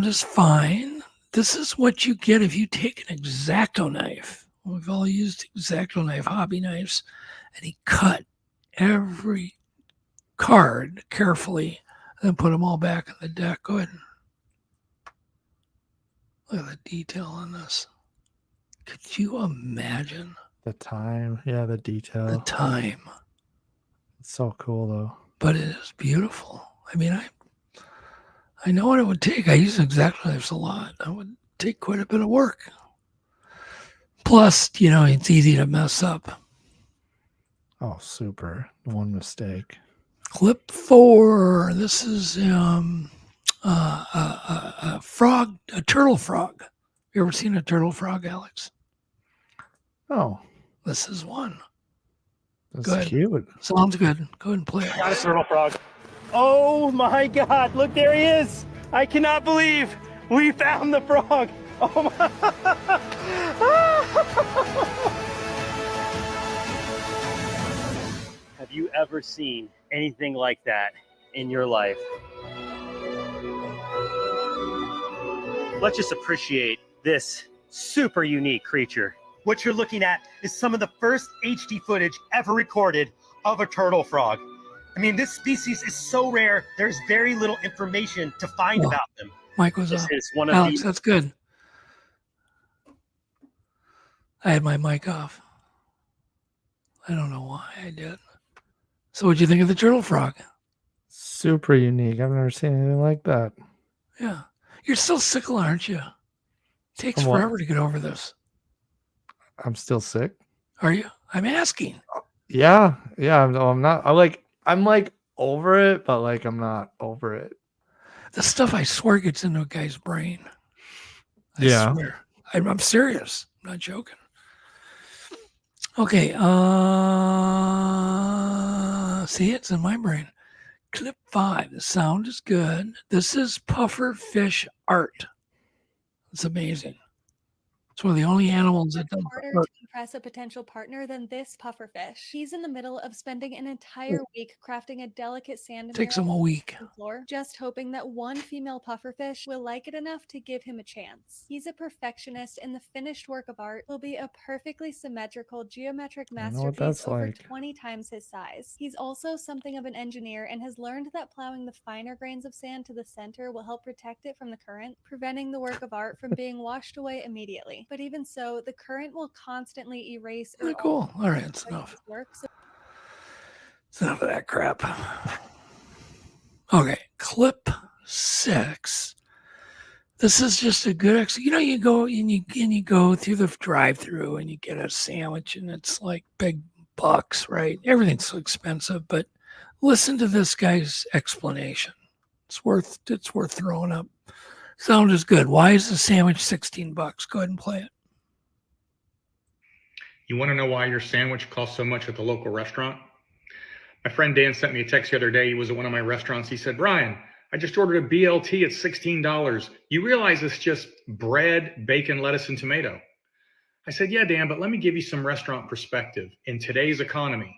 is fine. This is what you get if you take an X-Acto knife. We've all used X-Acto knife, hobby knives, and he cut every card carefully and then put them all back in the deck. Go ahead. Look at the detail on this. Could you imagine? The time. Yeah, the detail. The time. It's so cool, though. But it is beautiful. I mean, I know what it would take. I use X-Acto knives a lot. It would take quite a bit of work. Plus, it's easy to mess up. Oh, super. One mistake. Clip 4. This is a frog, a turtle frog. You ever seen a turtle frog, Alex? Oh. This is one. That's good. Cute. Sounds good. Go ahead and play it. Got a turtle frog. Oh my God. Look, there he is. I cannot believe we found the frog. Oh my. Have you ever seen anything like that in your life? Let's just appreciate this super unique creature. What you're looking at is some of the first HD footage ever recorded of a turtle frog. I mean, this species is so rare, there's very little information to find about them. Mike was This off. is one of Alex, the... that's good. I had my mic off. I don't know why I did. So what'd you think of the turtle frog? Super unique. I've never seen anything like that. Yeah. You're still sickle, aren't you? It takes From what? forever to get over this. I'm still sick. Are you? I'm asking. Yeah. I'm not. I'm like over it, but like I'm not over it. The stuff I swear gets into a guy's brain. I swear. I'm serious. I'm not joking. Okay. See, it's in my brain. Clip 5. The sound is good. This is puffer fish art. It's amazing. It's one of the only animals that does Harder art. to impress a potential partner than this pufferfish. He's in the middle of spending an entire week crafting a delicate sand Takes him a week. floor, just hoping that one female pufferfish will like it enough to give him a chance. He's a perfectionist, and the finished work of art will be a perfectly symmetrical geometric I know what masterpiece that's over like. 20 times his size. He's also something of an engineer and has learned that plowing the finer grains of sand to the center will help protect it from the current, preventing the work of art from being washed away immediately. But even so, the current will constantly erase or Cool. All right, that's enough. work. So It's enough of that crap. Okay, clip 6. This is just a good you go and you go through the drive-through and you get a sandwich and it's like big bucks, right? Everything's so expensive, but listen to this guy's explanation. It's worth throwing up. Sound is good. Why is the sandwich $16? Go ahead and play it. You want to know why your sandwich costs so much at the local restaurant? My friend Dan sent me a text the other day. He was at one of my restaurants. He said, Ryan, I just ordered a BLT at $16. You realize it's just bread, bacon, lettuce, and tomato. I said, yeah, Dan, but let me give you some restaurant perspective. In today's economy,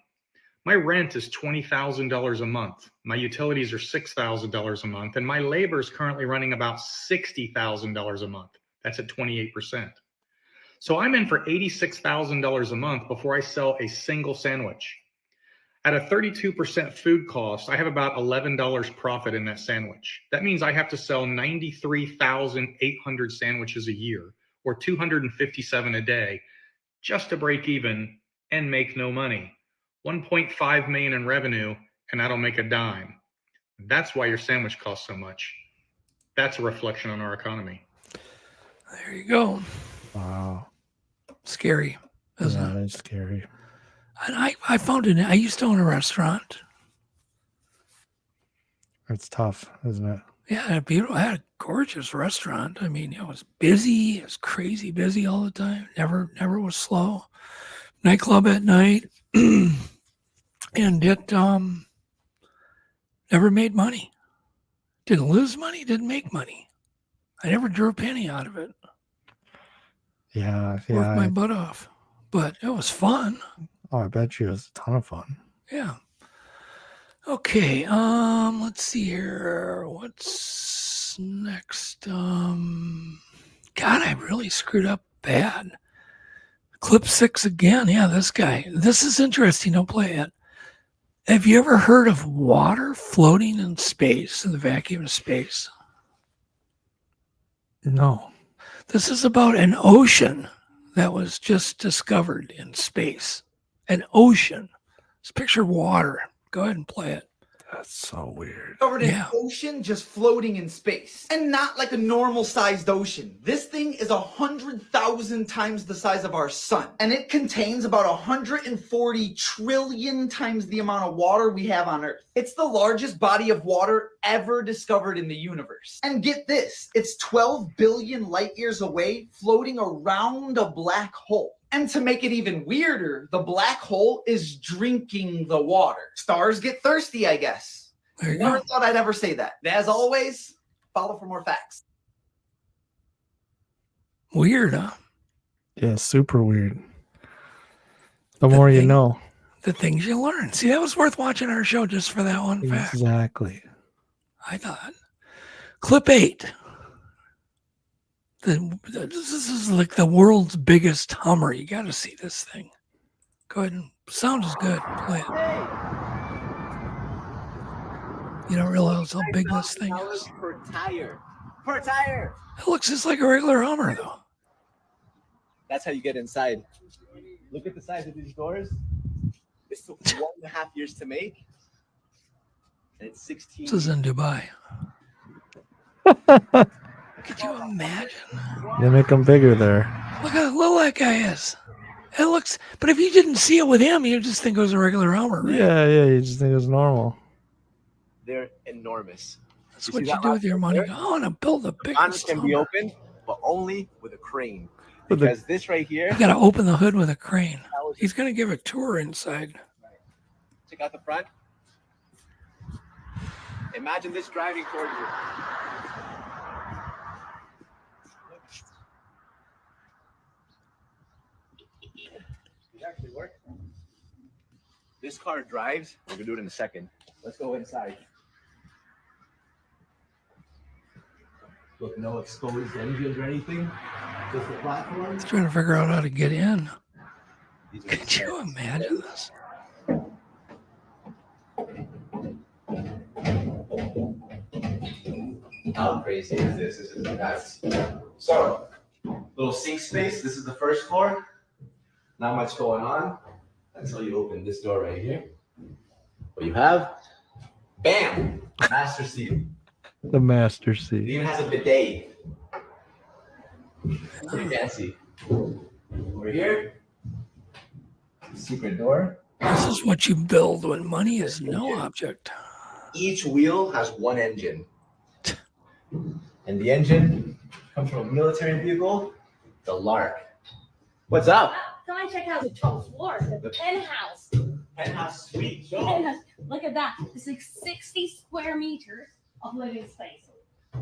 my rent is $20,000 a month. My utilities are $6,000 a month. And my labor is currently running about $60,000 a month. That's at 28%. So I'm in for $86,000 a month before I sell a single sandwich. At a 32% food cost, I have about $11 profit in that sandwich. That means I have to sell 93,800 sandwiches a year, or 257 a day, just to break even and make no money. 1.5 million in revenue, and I don't make a dime. That's why your sandwich costs so much. That's a reflection on our economy. There you go. Wow. Scary, isn't it? It's scary. And I found it. I used to own a restaurant. It's tough, isn't it? Yeah, I had a gorgeous restaurant. I mean, it was busy. It was crazy busy all the time. Never was slow. Nightclub at night. And it never made money. Didn't lose money, didn't make money. I never drew a penny out of it. Yeah. Worked my butt off. But it was fun. Oh, I bet you it was a ton of fun. Yeah. Okay, let's see here. What's next? God, I really screwed up bad. Clip 6 again. Yeah, this guy. This is interesting. Don't play it. Have you ever heard of water floating in space, in the vacuum of space? No. This is about an ocean that was just discovered in space. An ocean. Let's picture water. Go ahead and play it. That's so weird. Covered in ocean just floating in space. And not like a normal sized ocean. This thing is 100,000 times the size of our sun. And it contains about 140 trillion times the amount of water we have on Earth. It's the largest body of water ever discovered in the universe. And get this, it's 12 billion light years away, floating around a black hole. And to make it even weirder, the black hole is drinking the water. Stars get thirsty, I guess. Never thought I'd ever say that. As always, follow for more facts. Weird, huh? Yeah, super weird. The more you know. The things you learn. See, that was worth watching our show just for that one fact. Exactly. I thought. Clip 8. This is like the world's biggest Hummer. You got to see this thing. Go ahead and sound is good. Play it. You don't realize how big this thing is. Per tire. Per tire. It looks just like a regular Hummer, though. That's how you get inside. Look at the size of these doors. This took 1.5 years to make. And it's 16. This is in Dubai. Could you imagine? They make them bigger there. Look how little that guy is. It looks, but if you didn't see it with him, you just think it was a regular Hummer, right? Yeah, you just think it's normal. They're enormous. That's what you do with your money. I want to build the biggest can be Hummer. opened, but only with a crane. With the- Because this right here, You got to open the hood with a crane. He's going to give a tour inside. check out the front. Imagine this driving towards you. It actually works. This car drives. We're gonna do it in a second. Let's go inside. Look, no exposed engines or anything. Just the platform. He's trying to figure out how to get in. Could you imagine this? How crazy is this? This is nuts. So, little sink space. This is the first floor. Not much going on until you open this door right here. What you have? Bam! Master seat. The master It seat. even has a bidet. Pretty fancy. Over here. Secret door. This is what you build when money is no object. Each wheel has one engine. And the engine comes from a military vehicle, the Lark. What's up? Come and check out the top floor, the penthouse. Penthouse suite. Show. Penthouse. Look at that. It's like 60 square meters of living space.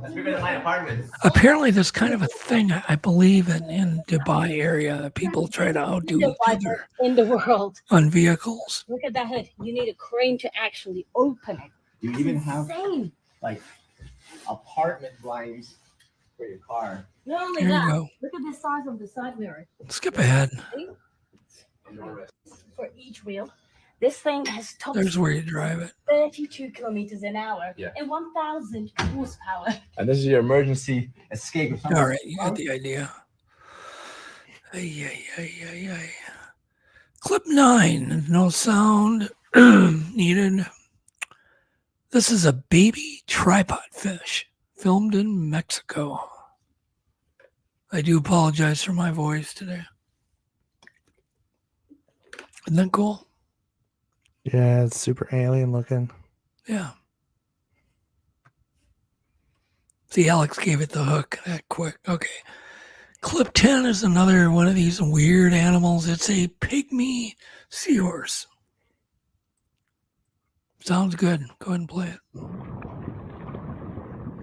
That's bigger than my apartment. Apparently, there's kind of a thing, I believe, in Dubai area that people try to outdo each other In the world. on vehicles. Look at that hood. You need a crane to actually open it. You even have Insane. like apartment blinds for your car. Not only Here you that, go. look at the size of the side mirror. Skip ahead. See? For each wheel. This thing has top There's where you drive it. 32 kilometers an hour Yeah. and 1,000 horsepower. And this is your emergency escape. If All right, you got the idea. Ay. Clip 9, no sound needed. This is a baby tripod fish filmed in Mexico. I do apologize for my voice today. Isn't that cool? Yeah, it's super alien looking. Yeah. See, Alex gave it the hook that quick. Okay. Clip 10 is another one of these weird animals. It's a pygmy seahorse. Sounds good. Go ahead and play it.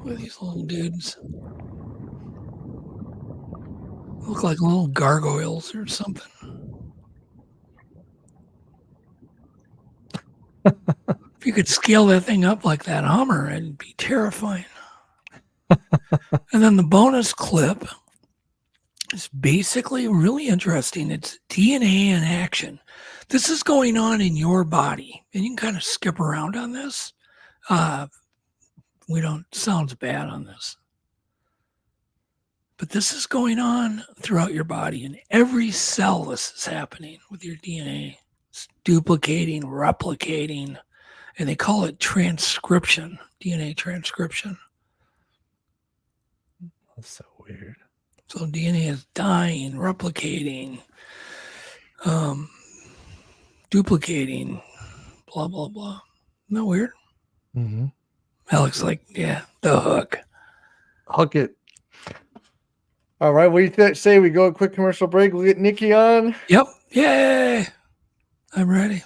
Look at these little dudes. Look like little gargoyles or something. If you could scale that thing up like that Hummer, it'd be terrifying. And then the bonus clip is basically really interesting. It's DNA in action. This is going on in your body, and you can kind of skip around on this. Sounds bad on this. But this is going on throughout your body. In every cell, this is happening with your DNA. It's duplicating, replicating, and they call it transcription, DNA transcription. That's so weird. So DNA is dying, replicating, duplicating, blah, blah, blah. Isn't that weird? Mm-hmm. Alex, like, yeah, the hook. Hook it. All right, what do you say we go a quick commercial break? We'll get Nikki on. Yep. Yay. I'm ready.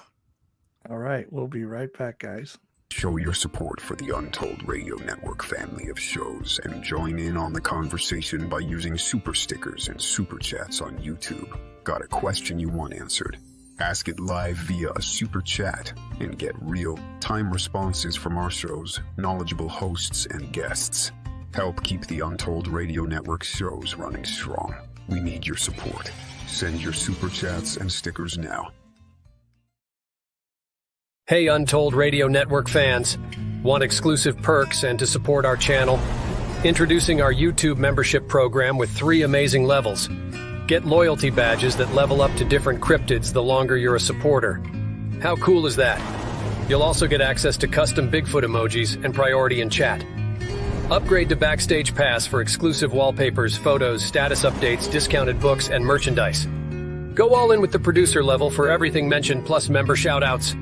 All right, we'll be right back, guys. Show your support for the Untold Radio Network family of shows and join in on the conversation by using super stickers and super chats on YouTube. Got a question you want answered? Ask it live via a super chat and get real-time responses from our shows, knowledgeable hosts, and guests. Help keep the Untold Radio Network shows running strong. We need your support. Send your super chats and stickers now. Hey Untold Radio Network fans. Want exclusive perks and to support our channel? Introducing our YouTube membership program with 3 amazing levels. Get loyalty badges that level up to different cryptids the longer you're a supporter. How cool is that? You'll also get access to custom Bigfoot emojis and priority in chat. Upgrade to Backstage Pass for exclusive wallpapers, photos, status updates, discounted books, and merchandise. Go all in with the producer level for everything mentioned plus member shoutouts.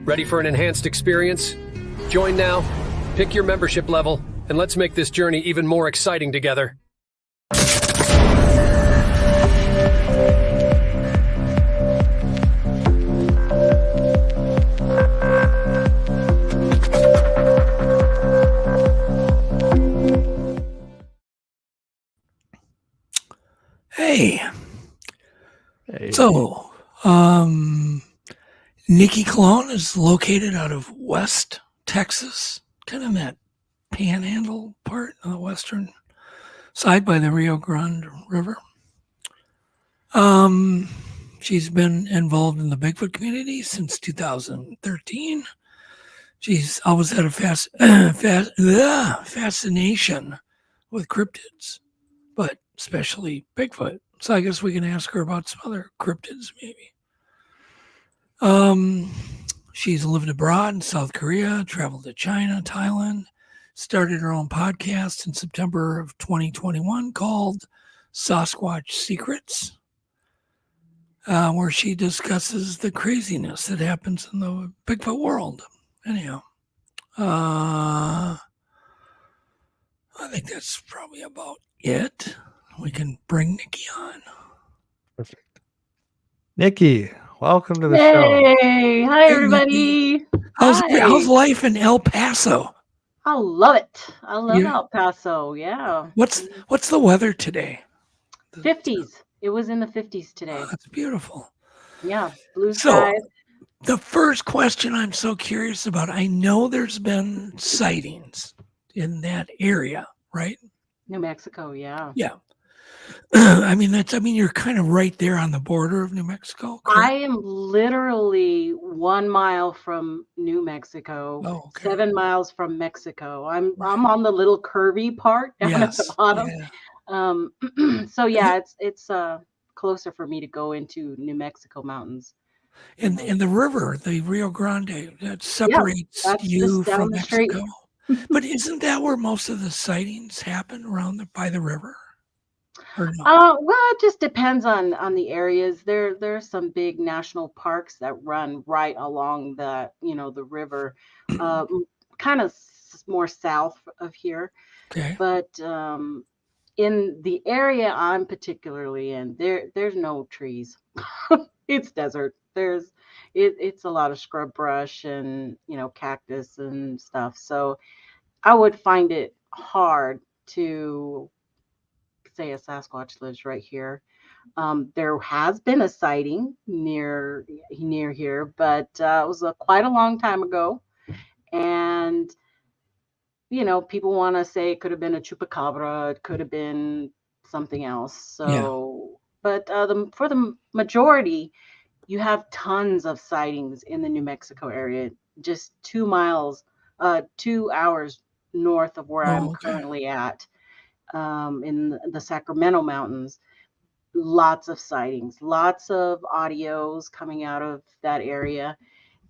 Ready for an enhanced experience? Join now, pick your membership level, and let's make this journey even more exciting together. Hey. So, Nikki Colón is located out of West Texas, kind of in that panhandle part on the western side by the Rio Grande River. She's been involved in the Bigfoot community since 2013. She's always had a fascination with cryptids, but especially Bigfoot. So I guess we can ask her about some other cryptids, maybe. She's lived abroad in South Korea, traveled to China, Thailand, started her own podcast in September of 2021 called Sasquatch Secrets, where she discusses the craziness that happens in the Bigfoot world. Anyhow, I think that's probably about it. We can bring Nikki on. Perfect. Nikki, welcome to the show. Hey, hi everybody. How's life in El Paso? I love it. I love El Paso. Yeah. What's the weather today? 50s. It was in the 50s today. Oh, that's beautiful. Yeah, blue skies. The first question I'm so curious about, I know there's been sightings in that area, right? New Mexico, yeah. Yeah. You're kind of right there on the border of New Mexico. Correct? I am literally 1 mile from New Mexico, 7 miles from Mexico. I'm on the little curvy part down at the bottom. Yeah. So yeah, it's closer for me to go into New Mexico mountains. And the river, the Rio Grande, that separates you from Mexico. But isn't that where most of the sightings happen, around by the river? Or no? Well, it just depends on the areas. There's some big national parks that run right along the river, kind of more south of here. Okay. But in the area I'm particularly in, there's no trees. It's desert. It's a lot of scrub brush and cactus and stuff. So I would find it hard to say a Sasquatch lives right here. There has been a sighting near here, but it was quite a long time ago. And people want to say it could have been a chupacabra, it could have been something else. So but for the majority, you have tons of sightings in the New Mexico area, just 2 hours north of where I'm currently at, in the Sacramento Mountains. Lots of sightings, lots of audios coming out of that area.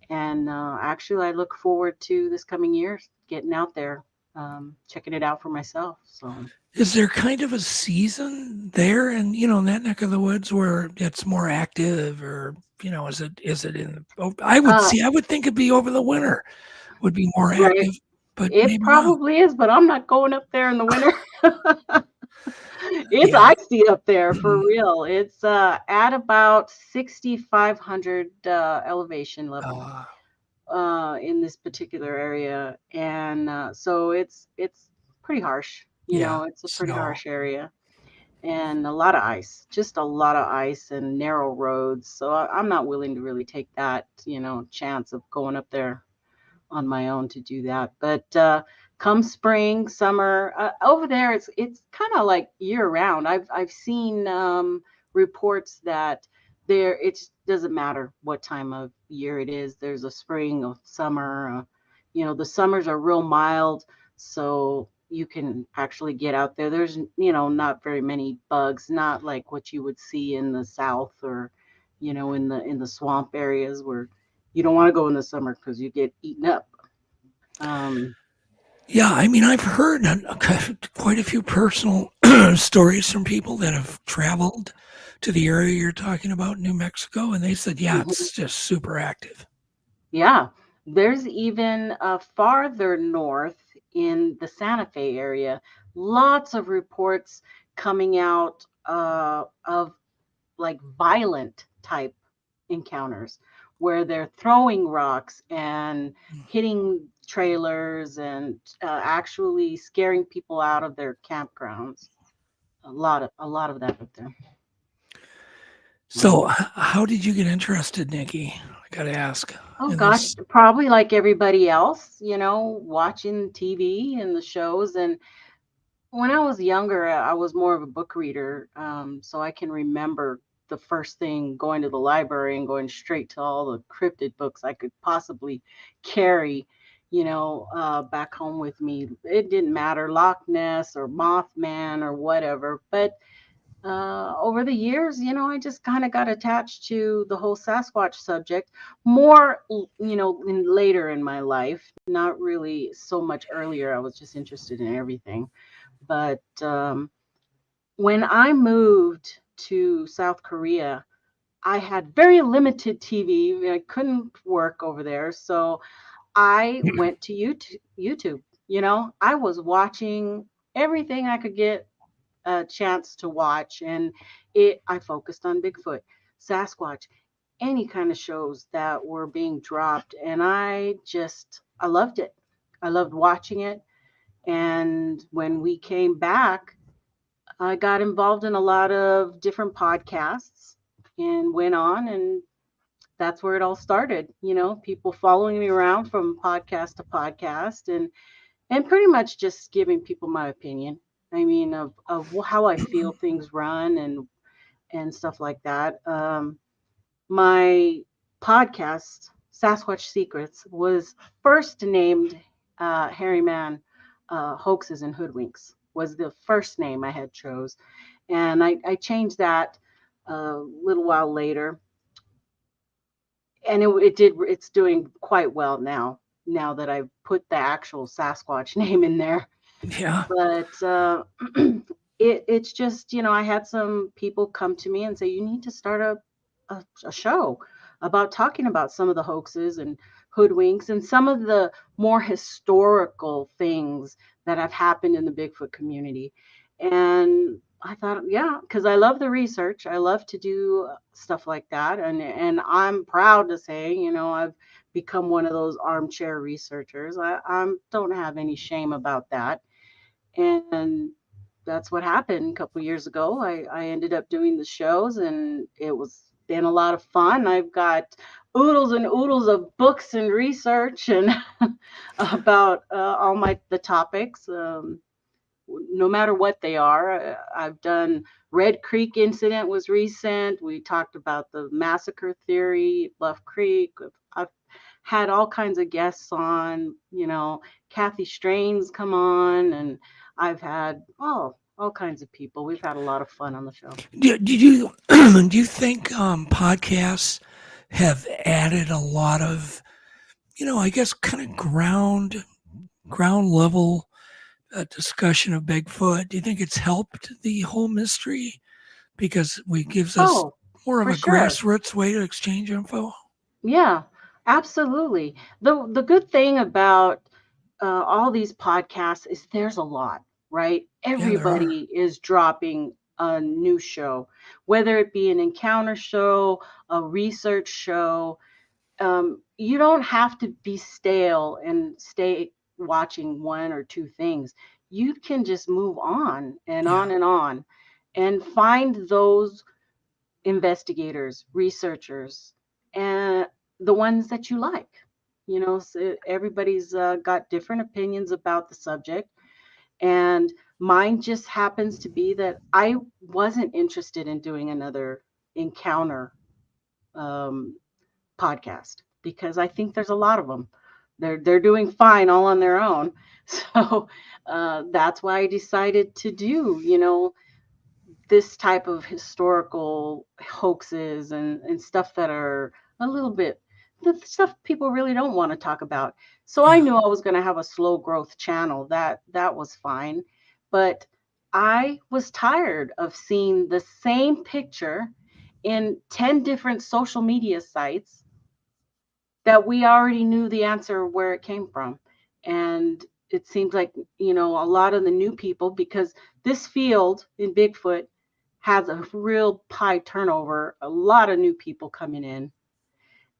And actually, I look forward to this coming year getting out there, checking it out for myself. So, is there kind of a season there, and in that neck of the woods where it's more active, or is it in? I would think it'd be over the winter, would be more active, but it probably is. But I'm not going up there in the winter. It's icy up there for real. It's at about 6,500 elevation level in this particular area, and so it's pretty harsh. It's a pretty harsh area, and a lot of ice, just a lot of ice and narrow roads. So I'm not willing to really take that chance of going up there on my own to do that. But come spring, summer, over there, it's kind of like year round. I've seen reports that it doesn't matter what time of year it is. There's a spring or summer. The summers are real mild, so you can actually get out there. There's not very many bugs, not like what you would see in the south or in the swamp areas where you don't want to go in the summer because you get eaten up. Yeah, I mean, I've heard quite a few personal stories from people that have traveled to the area you're talking about, New Mexico, and they said, it's just super active. Yeah, there's even farther north in the Santa Fe area, lots of reports coming out of like violent type encounters where they're throwing rocks and hitting trailers and actually scaring people out of their campgrounds. A lot of that up there. So how did you get interested, Nikki? I gotta ask. Oh gosh, probably like everybody else, watching TV and the shows. And when I was younger, I was more of a book reader. So I can remember the first thing going to the library and going straight to all the cryptid books I could possibly carry, back home with me. It didn't matter, Loch Ness or Mothman or whatever. But over the years, I just kind of got attached to the whole Sasquatch subject more, later in my life, not really so much earlier. I was just interested in everything. But when I moved to South Korea, I had very limited TV. I couldn't work over there. So I went to YouTube. I was watching everything I could get a chance to watch, and I focused on Bigfoot, Sasquatch, any kind of shows that were being dropped, and I loved it. I loved watching it. And when we came back, I got involved in a lot of different podcasts and went on, and that's where it all started. People following me around from podcast to podcast, and pretty much just giving people my opinion. I mean, of how I feel things run and stuff like that. My podcast, Sasquatch Secrets, was first named Hairy Man Hoaxes and Hoodwinks, was the first name I had chose. And I changed that a little while later. And it's doing quite well now that I've put the actual Sasquatch name in there. Yeah. But it's just, I had some people come to me and say, you need to start a show about talking about some of the hoaxes and hoodwinks and some of the more historical things that have happened in the Bigfoot community. And I thought, because I love the research. I love to do stuff like that. And I'm proud to say, I've become one of those armchair researchers. I don't have any shame about that. And that's what happened a couple of years ago. I ended up doing the shows, and it was been a lot of fun. I've got oodles and oodles of books and research and about all the topics. no matter what they are. I've done Red Creek incident was recent. We talked about the massacre theory, Bluff Creek. I've had all kinds of guests on, Kathy Strains come on, and I've had all kinds of people. We've had a lot of fun on the show. Do you think podcasts have added a lot of, I guess, kind of ground level discussion of Bigfoot? Do you think it's helped the whole mystery because it gives us more of a grassroots way to exchange info? Yeah, absolutely. The good thing about all these podcasts is there's a lot, right? Everybody is dropping a new show, whether it be an encounter show, a research show. You don't have to be stale and stay watching one or two things. You can just move on and on and find those investigators, researchers, and the ones that you like. So everybody's got different opinions about the subject, and mine just happens to be that I wasn't interested in doing another encounter podcast because I think there's a lot of them. They're doing fine all on their own. So that's why I decided to do, this type of historical hoaxes and stuff that are a little bit the stuff people really don't want to talk about. So I knew I was going to have a slow growth channel. That was fine. But I was tired of seeing the same picture in 10 different social media sites that we already knew the answer where it came from. And it seems like, a lot of the new people, because this field in Bigfoot has a real high turnover, a lot of new people coming in.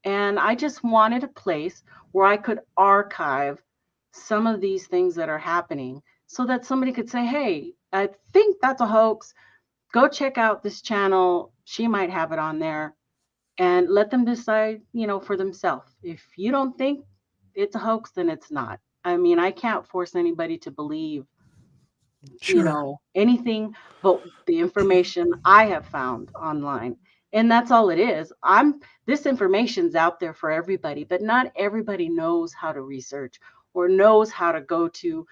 And I just wanted a place where I could archive some of these things that are happening so that somebody could say, hey, I think that's a hoax. Go check out this channel. She might have it on there. And let them decide, for themselves. If you don't think it's a hoax, then it's not. I mean, I can't force anybody to believe, anything but the information I have found online. And that's all it is. This information's out there for everybody, but not everybody knows how to research or knows how to go to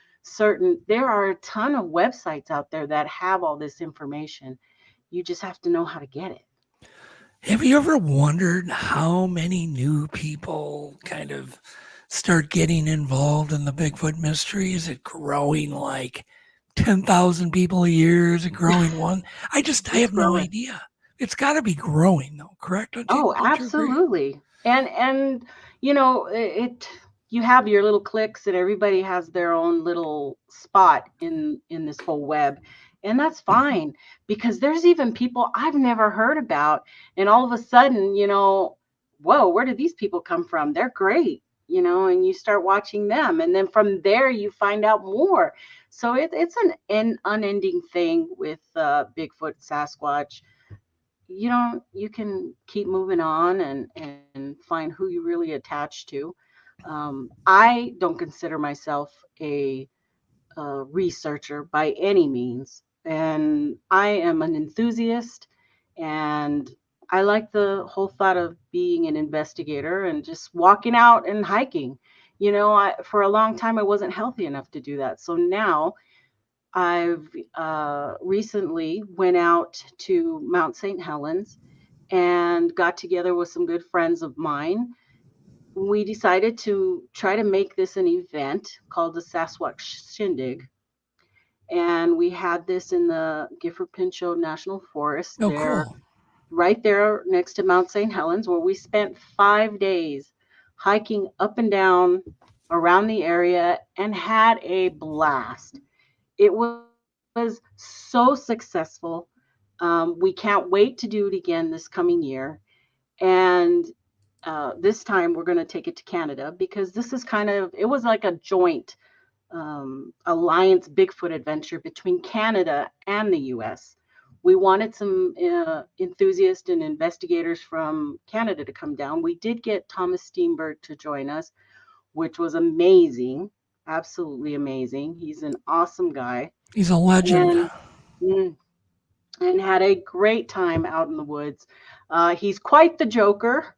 there are a ton of websites out there that have all this information. You just have to know how to get it. Have you ever wondered how many new people kind of start getting involved in the Bigfoot mystery? Is it growing like 10,000 people a year? Is it growing one? I have no idea. It's got to be growing though, correct? Absolutely. And you have your little cliques and everybody has their own little spot in this whole web. And that's fine, because there's even people I've never heard about. And all of a sudden, whoa, where did these people come from? They're great, and you start watching them. And then from there, you find out more. So it's an unending thing with Bigfoot, Sasquatch. You can keep moving on and find who you really attach to. I don't consider myself a researcher by any means. And I am an enthusiast, and I like the whole thought of being an investigator and just walking out and hiking. For a long time, I wasn't healthy enough to do that. So now I've recently went out to Mount St. Helens and got together with some good friends of mine. We decided to try to make this an event called the Sasquatch Shindig. And we had this in the Gifford Pinchot National Forest cool. Right there next to Mount St. Helens, where we spent 5 days hiking up and down around the area and had a blast. It was so successful. We can't wait to do it again this coming year. And this time we're going to take it to Canada, because this is it was like a joint alliance Bigfoot adventure between Canada and the US. We wanted some enthusiasts and investigators from Canada to come down. We did get Thomas Steenberg to join us, which was amazing, absolutely amazing. He's an awesome guy. He's a legend. And had a great time out in the woods. He's quite the joker.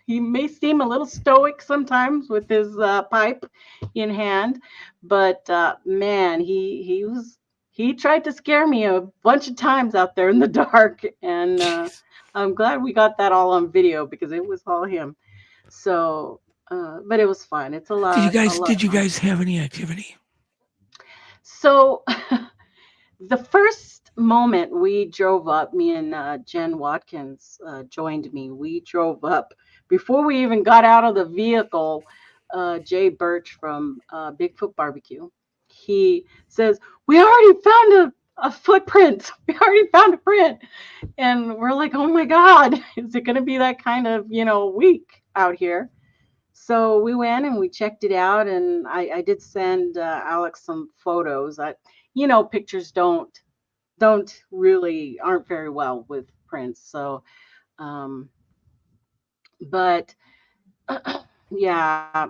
He may seem a little stoic sometimes with his pipe in hand, but man, he tried to scare me a bunch of times out there in the dark, and I'm glad we got that all on video because it was all him. So, but it was fun. It's a lot. Did you guys have any activity? So, the first moment we drove up, me and Jen Watkins joined me. We drove up. Before we even got out of the vehicle, Jay Birch from Bigfoot Barbecue, he says, "We already found a footprint. We already found a print." And we're like, "Oh my God, is it going to be that kind of, week out here?" So we went and we checked it out. And I did send Alex some photos. Pictures aren't very well with prints. So, but yeah,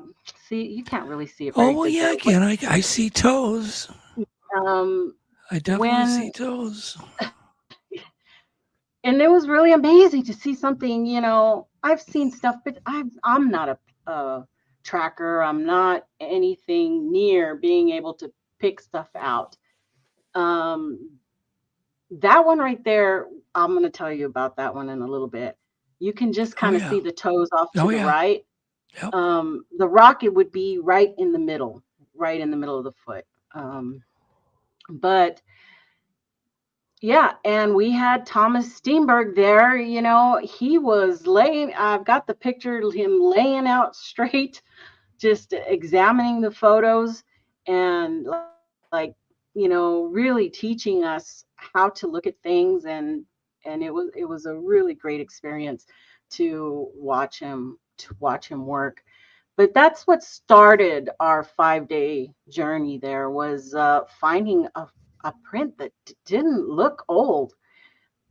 see, you can't really see it. Oh, well, yeah, again, I see toes. I definitely see toes. And it was really amazing to see something, I've seen stuff, but I'm not a tracker. I'm not anything near being able to pick stuff out. That one right there, I'm going to tell you about that one in a little bit. You can just kind of see the toes off to the right. Yep. The rocket would be right in the middle of the foot. But yeah, and we had Thomas Steenberg there. He was I've got the picture of him laying out straight, just examining the photos and really teaching us how to look at things. And it was a really great experience to watch him work. But that's what started our 5-day journey. There was finding a print that didn't look old.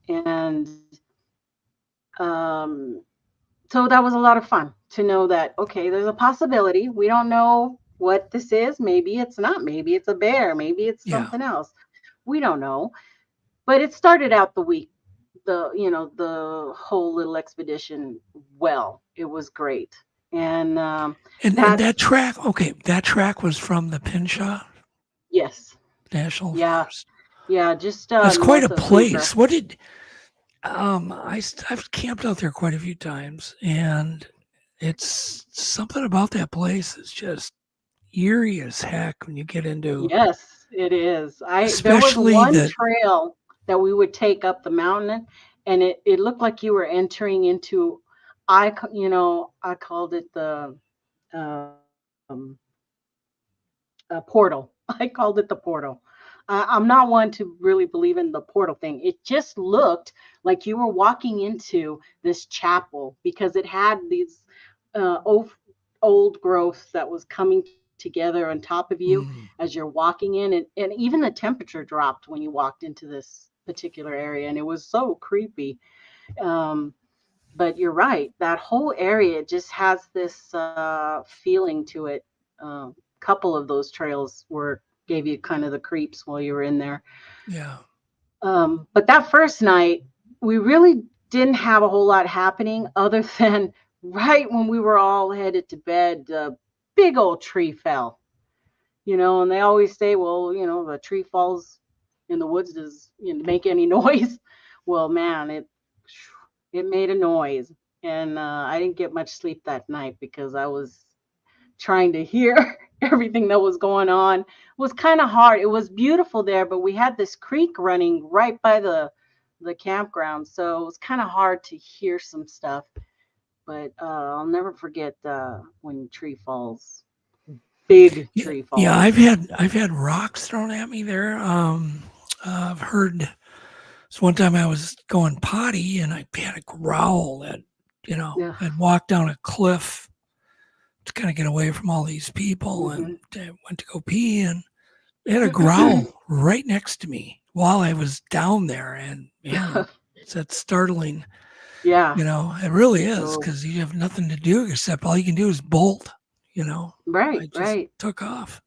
And so that was a lot of fun to know that, okay, there's a possibility. We don't know what this is. Maybe it's not. Maybe it's a bear. Maybe it's something else. We don't know. But it started out the week, the whole little expedition well. It was great. And that track was from the Pinchot? Yes. National Forest. Yeah, just that's quite a place. What did I've camped out there quite a few times, and it's something about that place is just eerie as heck when you get into. Yes, it is. There was one trail that we would take up the mountain, and it looked like you were entering into, I called it the portal. I called it the portal. I'm not one to really believe in the portal thing. It just looked like you were walking into this chapel because it had these old growth that was coming together on top of you as you're walking in. And even the temperature dropped when you walked into this particular area. And it was so creepy. But you're right. That whole area just has this feeling to it. Couple of those trails gave you kind of the creeps while you were in there. Yeah. But that first night, we really didn't have a whole lot happening other than right when we were all headed to bed, a big old tree fell. And they always say, well, the tree falls in the woods, does make any noise? Well, man, it made a noise. And I didn't get much sleep that night because I was trying to hear everything that was going on. It was kind of hard. It was beautiful there, but we had this creek running right by the campground, so it was kind of hard to hear some stuff. But I'll never forget when tree falls, big tree falls. Yeah, I've had rocks thrown at me there. I've heard. So one time I was going potty and I had a growl that I'd walked down a cliff to kind of get away from all these people, and I went to go pee, and it had a growl right next to me while I was down there, and that's startling. Yeah, it really is, because you have nothing to do except all you can do is bolt. Right. Took off.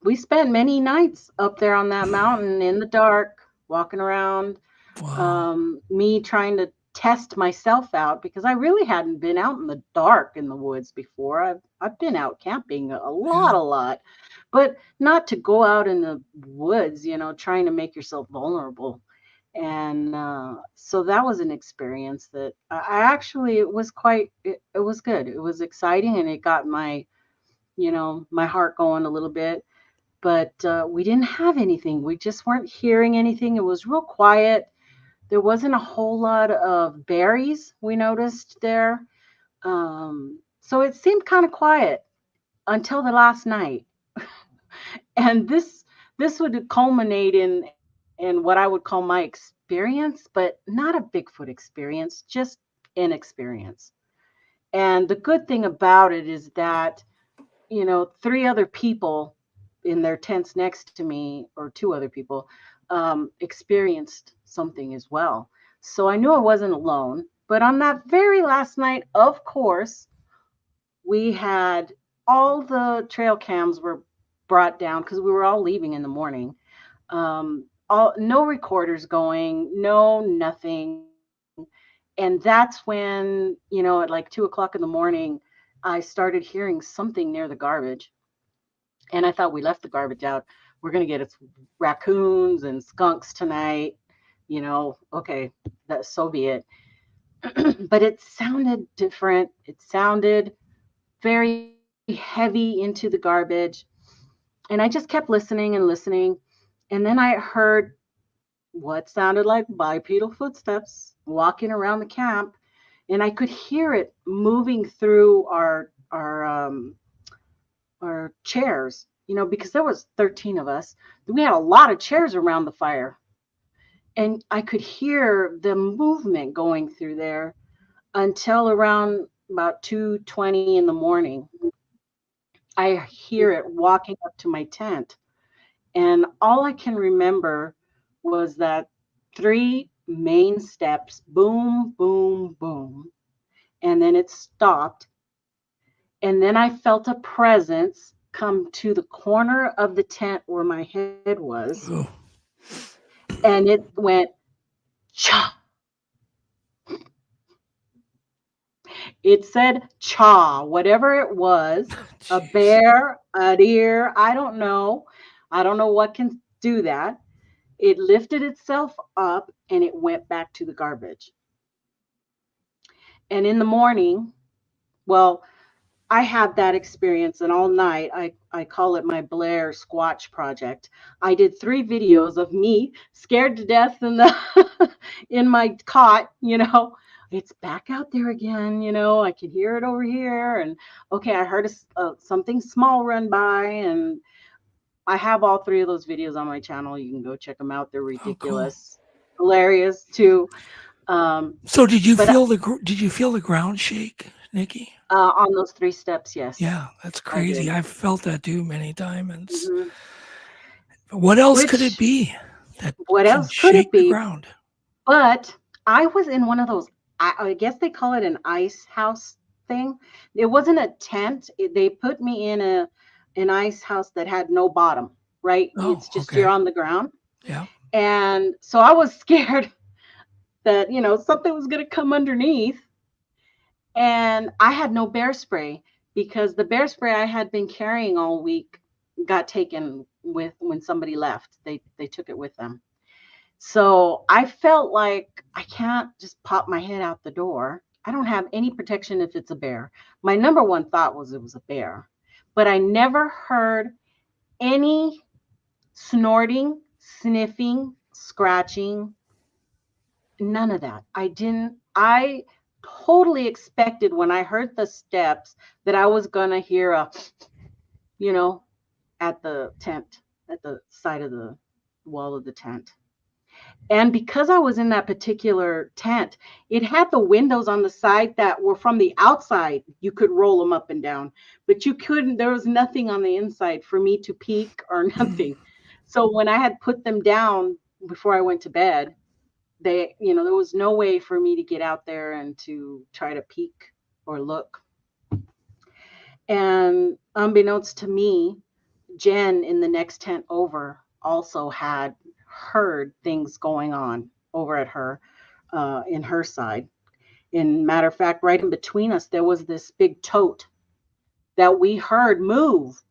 We spent many nights up there on that mountain in the dark, walking around. Me trying to test myself out because I really hadn't been out in the dark in the woods before. I've been out camping a lot, but not to go out in the woods, trying to make yourself vulnerable. And so that was an experience that I actually, it was good. It was exciting, and it got my heart going a little bit. But we didn't have anything. We just weren't hearing anything. It was real quiet. There wasn't a whole lot of berries we noticed there. So it seemed kind of quiet until the last night. And this would culminate in what I would call my experience, but not a Bigfoot experience, just an experience. And the good thing about it is that, 3 other people in their tents next to me, or 2 other people, experienced something as well. So I knew I wasn't alone. But on that very last night, of course, we had all the trail cams were brought down because we were all leaving in the morning. No recorders going, nothing. And that's when, at like 2:00 in the morning, I started hearing something near the garbage. And I thought we left the garbage out. We're going to get raccoons and skunks tonight. Okay, so be it. But it sounded different. It sounded very heavy into the garbage. And I just kept listening and listening. And then I heard what sounded like bipedal footsteps walking around the camp. And I could hear it moving through our chairs, because there was 13 of us. We had a lot of chairs around the fire. And I could hear the movement going through there until around about 2:20 in the morning. I hear it walking up to my tent. And all I can remember was that 3 main steps, boom, boom, boom. And then it stopped. And then I felt a presence come to the corner of the tent where my head was. Oh. And it went, cha. It said cha, whatever it was, a bear, a deer, I don't know. I don't know what can do that. It lifted itself up and it went back to the garbage. And in the morning, well, I had that experience, and all night, I call it my Blair Squatch project. I did 3 videos of me scared to death in my cot, it's back out there again, I can hear it over here. And okay, I heard something small run by, and I have all 3 of those videos on my channel. You can go check them out. They're ridiculous, hilarious too. So did you feel the ground shake, Nikki? On those 3 steps, yes. Yeah, that's crazy. I've felt that too many times. Mm-hmm. What else could it be? What else could it be? Ground? But I was in one of those, I guess they call it an ice house thing. It wasn't a tent. They put me in an ice house that had no bottom, right? Oh, it's just you're on the ground. Yeah. And so I was scared that, something was going to come underneath. And I had no bear spray because the bear spray I had been carrying all week got taken with when somebody left. They took it with them. So I felt like I can't just pop my head out the door. I don't have any protection if it's a bear. My number one thought was it was a bear, but I never heard any snorting, sniffing, scratching, none of that. I totally expected when I heard the steps that I was going to hear at the tent, at the side of the wall of the tent. And because I was in that particular tent, it had the windows on the side that were from the outside. You could roll them up and down, but you couldn't, there was nothing on the inside for me to peek or nothing. So when I had put them down before I went to bed, there was no way for me to get out there and to try to peek or look. And unbeknownst to me, Jen in the next tent over also had heard things going on over at her, in her side. In matter of fact, right in between us, there was this big tote that we heard move.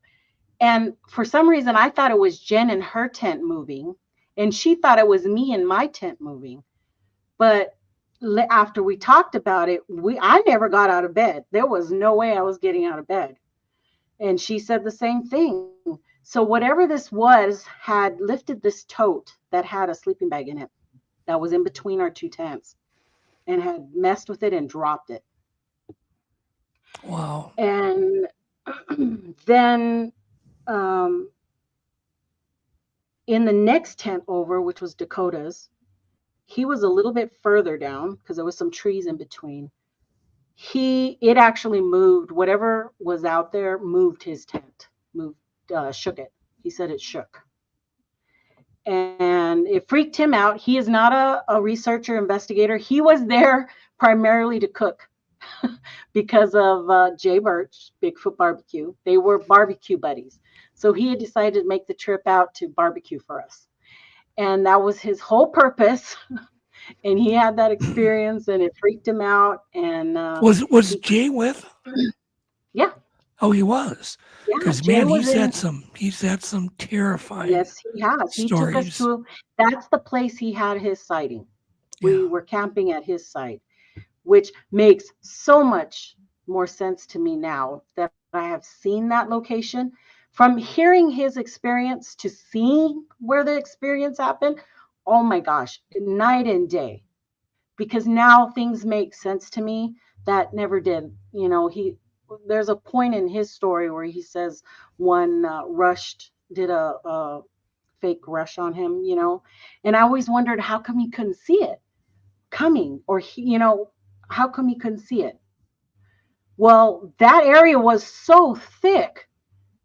And for some reason, I thought it was Jen in her tent moving, and she thought it was me in my tent moving. But after we talked about it, I never got out of bed. There was no way I was getting out of bed. And she said the same thing. So whatever this was had lifted this tote that had a sleeping bag in it that was in between our two tents and had messed with it and dropped it. Wow. And then in the next tent over, which was Dakota's, he was a little bit further down because there was some trees in between. It actually moved. Whatever was out there moved his tent, shook it. He said it shook. And it freaked him out. He is not a researcher, investigator. He was there primarily to cook because of Jay Birch, Bigfoot Barbecue. They were barbecue buddies. So he had decided to make the trip out to barbecue for us. And that was his whole purpose. And he had that experience and it freaked him out. And was Jay with? Yeah. Oh, he was. Yeah, because Jay man, was he's had some terrifying. Yes, he has. He took us to, that's the place he had his sighting. We were camping at his site, which makes so much more sense to me now that I have seen that location. From hearing his experience to seeing where the experience happened, oh my gosh, night and day. Because now things make sense to me that never did. You know, there's a point in his story where he says one did a fake rush on him, you know, and I always wondered how come he couldn't see it coming, or how come he couldn't see it? Well, that area was so thick,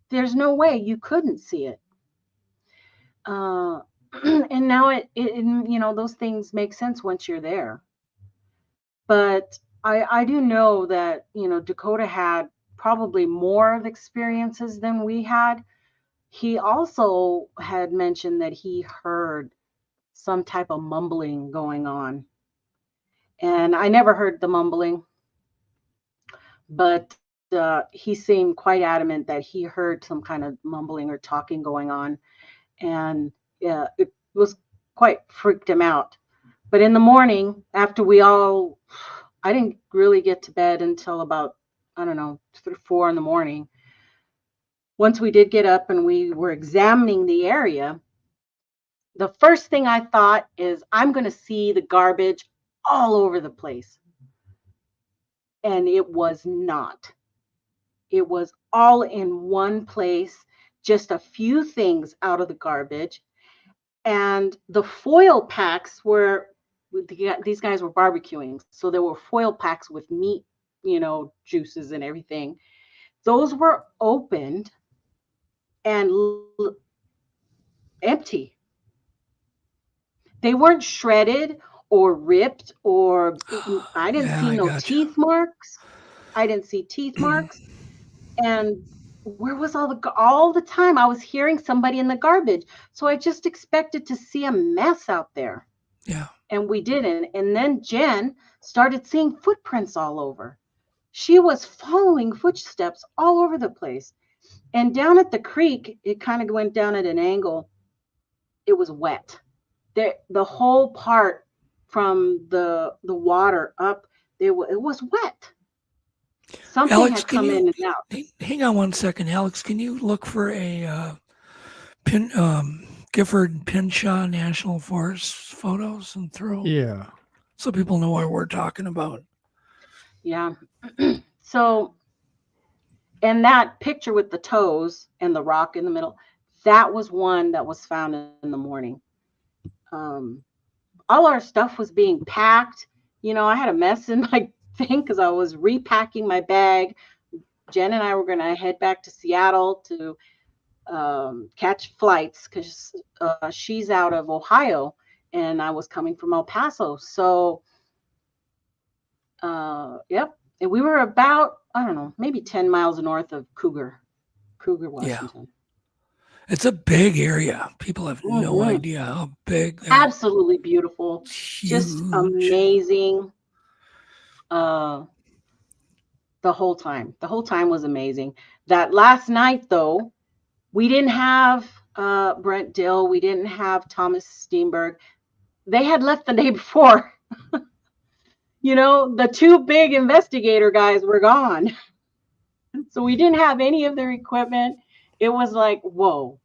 there's no way you couldn't see it. And now it those things make sense once you're there. But I do know that, Dakota had probably more of experiences than we had. He also had mentioned that he heard some type of mumbling going on. And I never heard the mumbling, but he seemed quite adamant that he heard some kind of mumbling or talking going on. And it was quite freaked him out. But in the morning, after I didn't really get to bed until about, 4 in the morning. Once we did get up and we were examining the area, the first thing I thought is, I'm going to see the garbage all over the place. And it was not. It was all in one place, just a few things out of the garbage. And the foil packs these guys were barbecuing. So there were foil packs with meat, juices and everything. Those were opened and empty. They weren't shredded or ripped, or I didn't see no teeth marks. I didn't see teeth marks. And where was all the time I was hearing somebody in the garbage. So I just expected to see a mess out there. Yeah. And we didn't. And then Jen started seeing footprints all over. She was following footsteps all over the place. And down at the creek, it kind of went down at an angle. It was wet. The whole part from the water up, it was wet. Something Alex, had come in and out. Hang on one second, Alex. Can you look for a Gifford Pinshaw National Forest photos and throw? Yeah. So people know what we're talking about. Yeah. So, and that picture with the toes and the rock in the middle, that was one that was found in the morning. All our stuff was being packed. I had a mess in my thing because I was repacking my bag. Jen and I were going to head back to Seattle to catch flights because she's out of Ohio and I was coming from El Paso. So, yep. And we were about, maybe 10 miles north of Cougar, Washington. It's a big area. People have no idea how big. Absolutely beautiful. Just amazing. The whole time. The whole time was amazing. That last night, though, we didn't have Brent Dill. We didn't have Thomas Steenberg. They had left the day before. The two big investigator guys were gone. So we didn't have any of their equipment. It was like, whoa,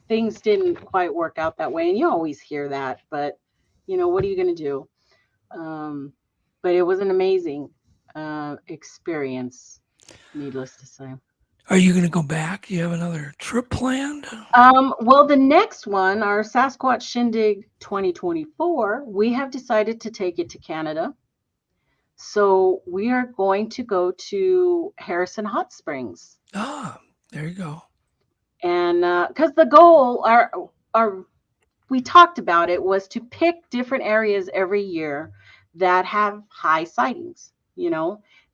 things didn't quite work out that way. And you always hear that, but what are you going to do? But it was an amazing experience, needless to say. Are you going to go back? Do you have another trip planned? Well, the next one, our Sasquatch Shindig 2024, we have decided to take it to Canada. So we are going to go to Harrison Hot Springs. Ah, there you go. And because the goal, we talked about it, was to pick different areas every year that have high sightings,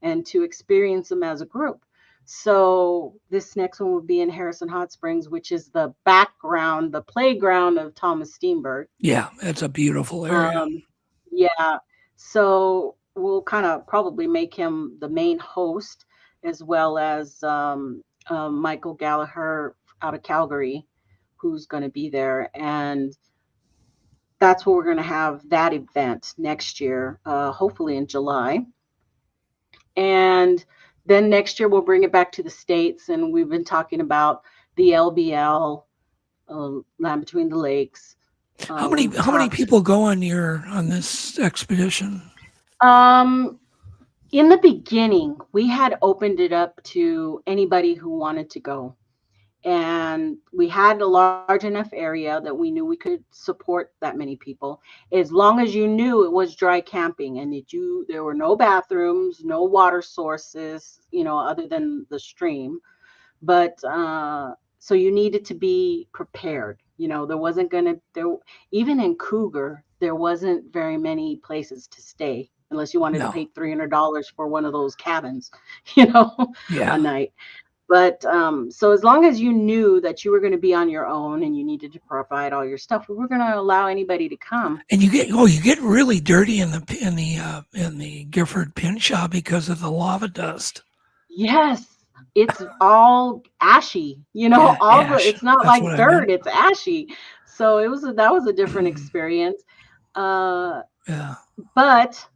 and to experience them as a group. So this next one would be in Harrison Hot Springs, which is the background, the playground of Thomas Steenberg. Yeah, it's a beautiful area. Yeah. So we'll kind of probably make him the main host, as well as Michael Gallagher out of Calgary, who's going to be there. And that's where we're going to have that event next year, hopefully in July. And then next year we'll bring it back to the States, and we've been talking about the LBL, Land Between the Lakes. How many people go on this expedition? In the beginning, we had opened it up to anybody who wanted to go. And we had a large enough area that we knew we could support that many people, as long as you knew it was dry camping and there were no bathrooms, no water sources, other than the stream. But so you needed to be prepared. There wasn't even in Cougar, there wasn't very many places to stay unless you wanted to pay $300 for one of those cabins, a night. But so as long as you knew that you were going to be on your own and you needed to provide all your stuff, we were going to allow anybody to come. And you get really dirty in the Gifford Pin Shop because of the lava dust. Yes, it's all ashy. Ash. It's not That's like dirt; it's ashy. So that was a different experience. Yeah. But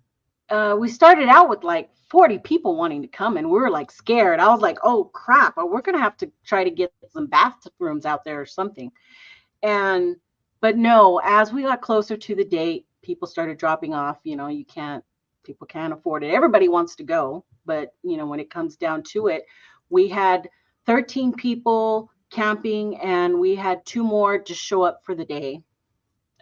we started out with like 40 people wanting to come, and we were like scared. I was like, oh crap, we're gonna have to try to get some bathrooms out there or something. But no, as we got closer to the date, people started dropping off. People can't afford it. Everybody wants to go, but when it comes down to it, we had 13 people camping, and we had 2 more just show up for the day.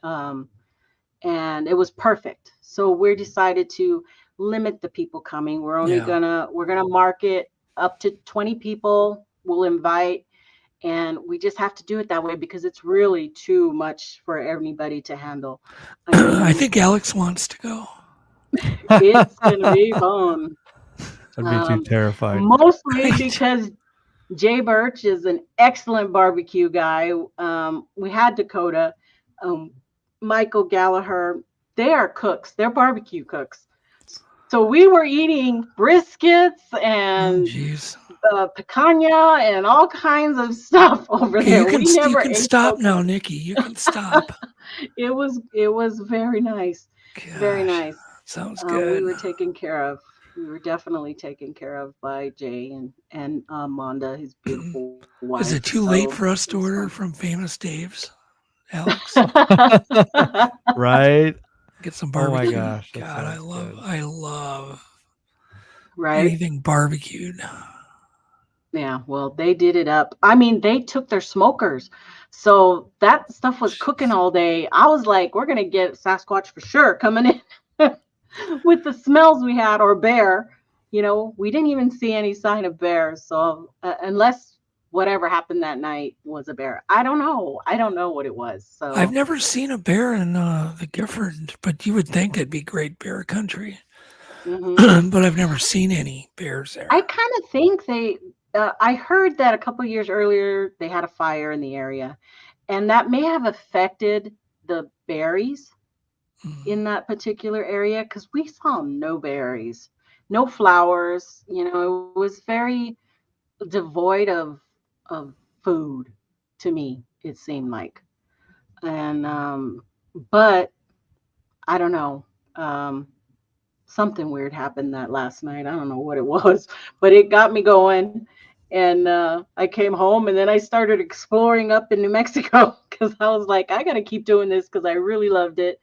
And it was perfect. So we decided to limit the people coming. We're only gonna mark it up to 20 people. We'll invite, and we just have to do it that way because it's really too much for anybody to handle. I think Alex wants to go. It's gonna be fun. I'd be too terrified. Mostly because Jay Birch is an excellent barbecue guy. We had Dakota, Michael Gallagher. They are cooks. They're barbecue cooks. So we were eating briskets and picanha and all kinds of stuff over there. You can stop now, Nikki. You can stop. It was very nice. Gosh, very nice. Sounds good. We were taken care of. We were definitely taken care of by Jay and Monda, his beautiful wife. Is it too late for us to order from Famous Dave's, Alex? Right. Get some barbecue. Oh my gosh. God, I love right? anything barbecued. Yeah, well, they did it up. I mean, they took their smokers. So that stuff was cooking all day. I was like, we're going to get Sasquatch for sure coming in with the smells we had, or bear. We didn't even see any sign of bears. So unless whatever happened that night was a bear. I don't know what it was. So I've never seen a bear in the Gifford, but you would think it'd be great bear country. Mm-hmm. But I've never seen any bears there. I kind of think I heard that a couple years earlier they had a fire in the area, and that may have affected the berries in that particular area, because we saw no berries, no flowers. You know, it was very devoid of food to me, it seemed like. And but I don't know. Something weird happened that last night. I don't know what it was, but it got me going. And I came home, and then I started exploring up in New Mexico, because I was like, I got to keep doing this, because I really loved it.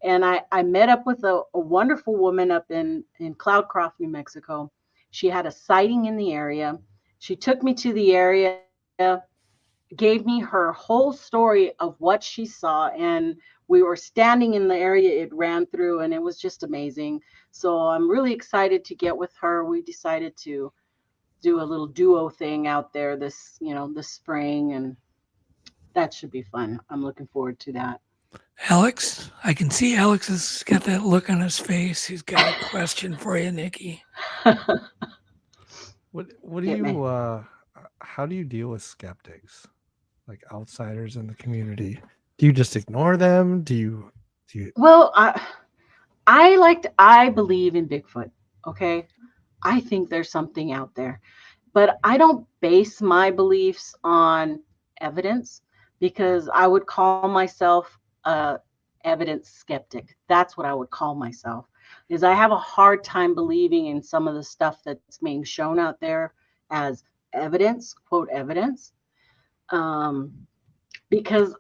And I met up with a wonderful woman up in Cloudcroft, New Mexico. She had a sighting in the area. She took me to the area, gave me her whole story of what she saw, and we were standing in the area it ran through, and it was just amazing. So I'm really excited to get with her. We decided to do a little duo thing out there this spring, and that should be fun. I'm looking forward to that. Alex, I can see Alex has got that look on his face. He's got a question for you, Nikki. What do you how do you deal with skeptics, like outsiders in the community? Do you just ignore them? Do you Well, I believe in Bigfoot. Okay. I think there's something out there, but I don't base my beliefs on evidence, because I would call myself a evidence skeptic. That's what I would call myself, is I have a hard time believing in some of the stuff that's being shown out there as evidence, quote evidence. Because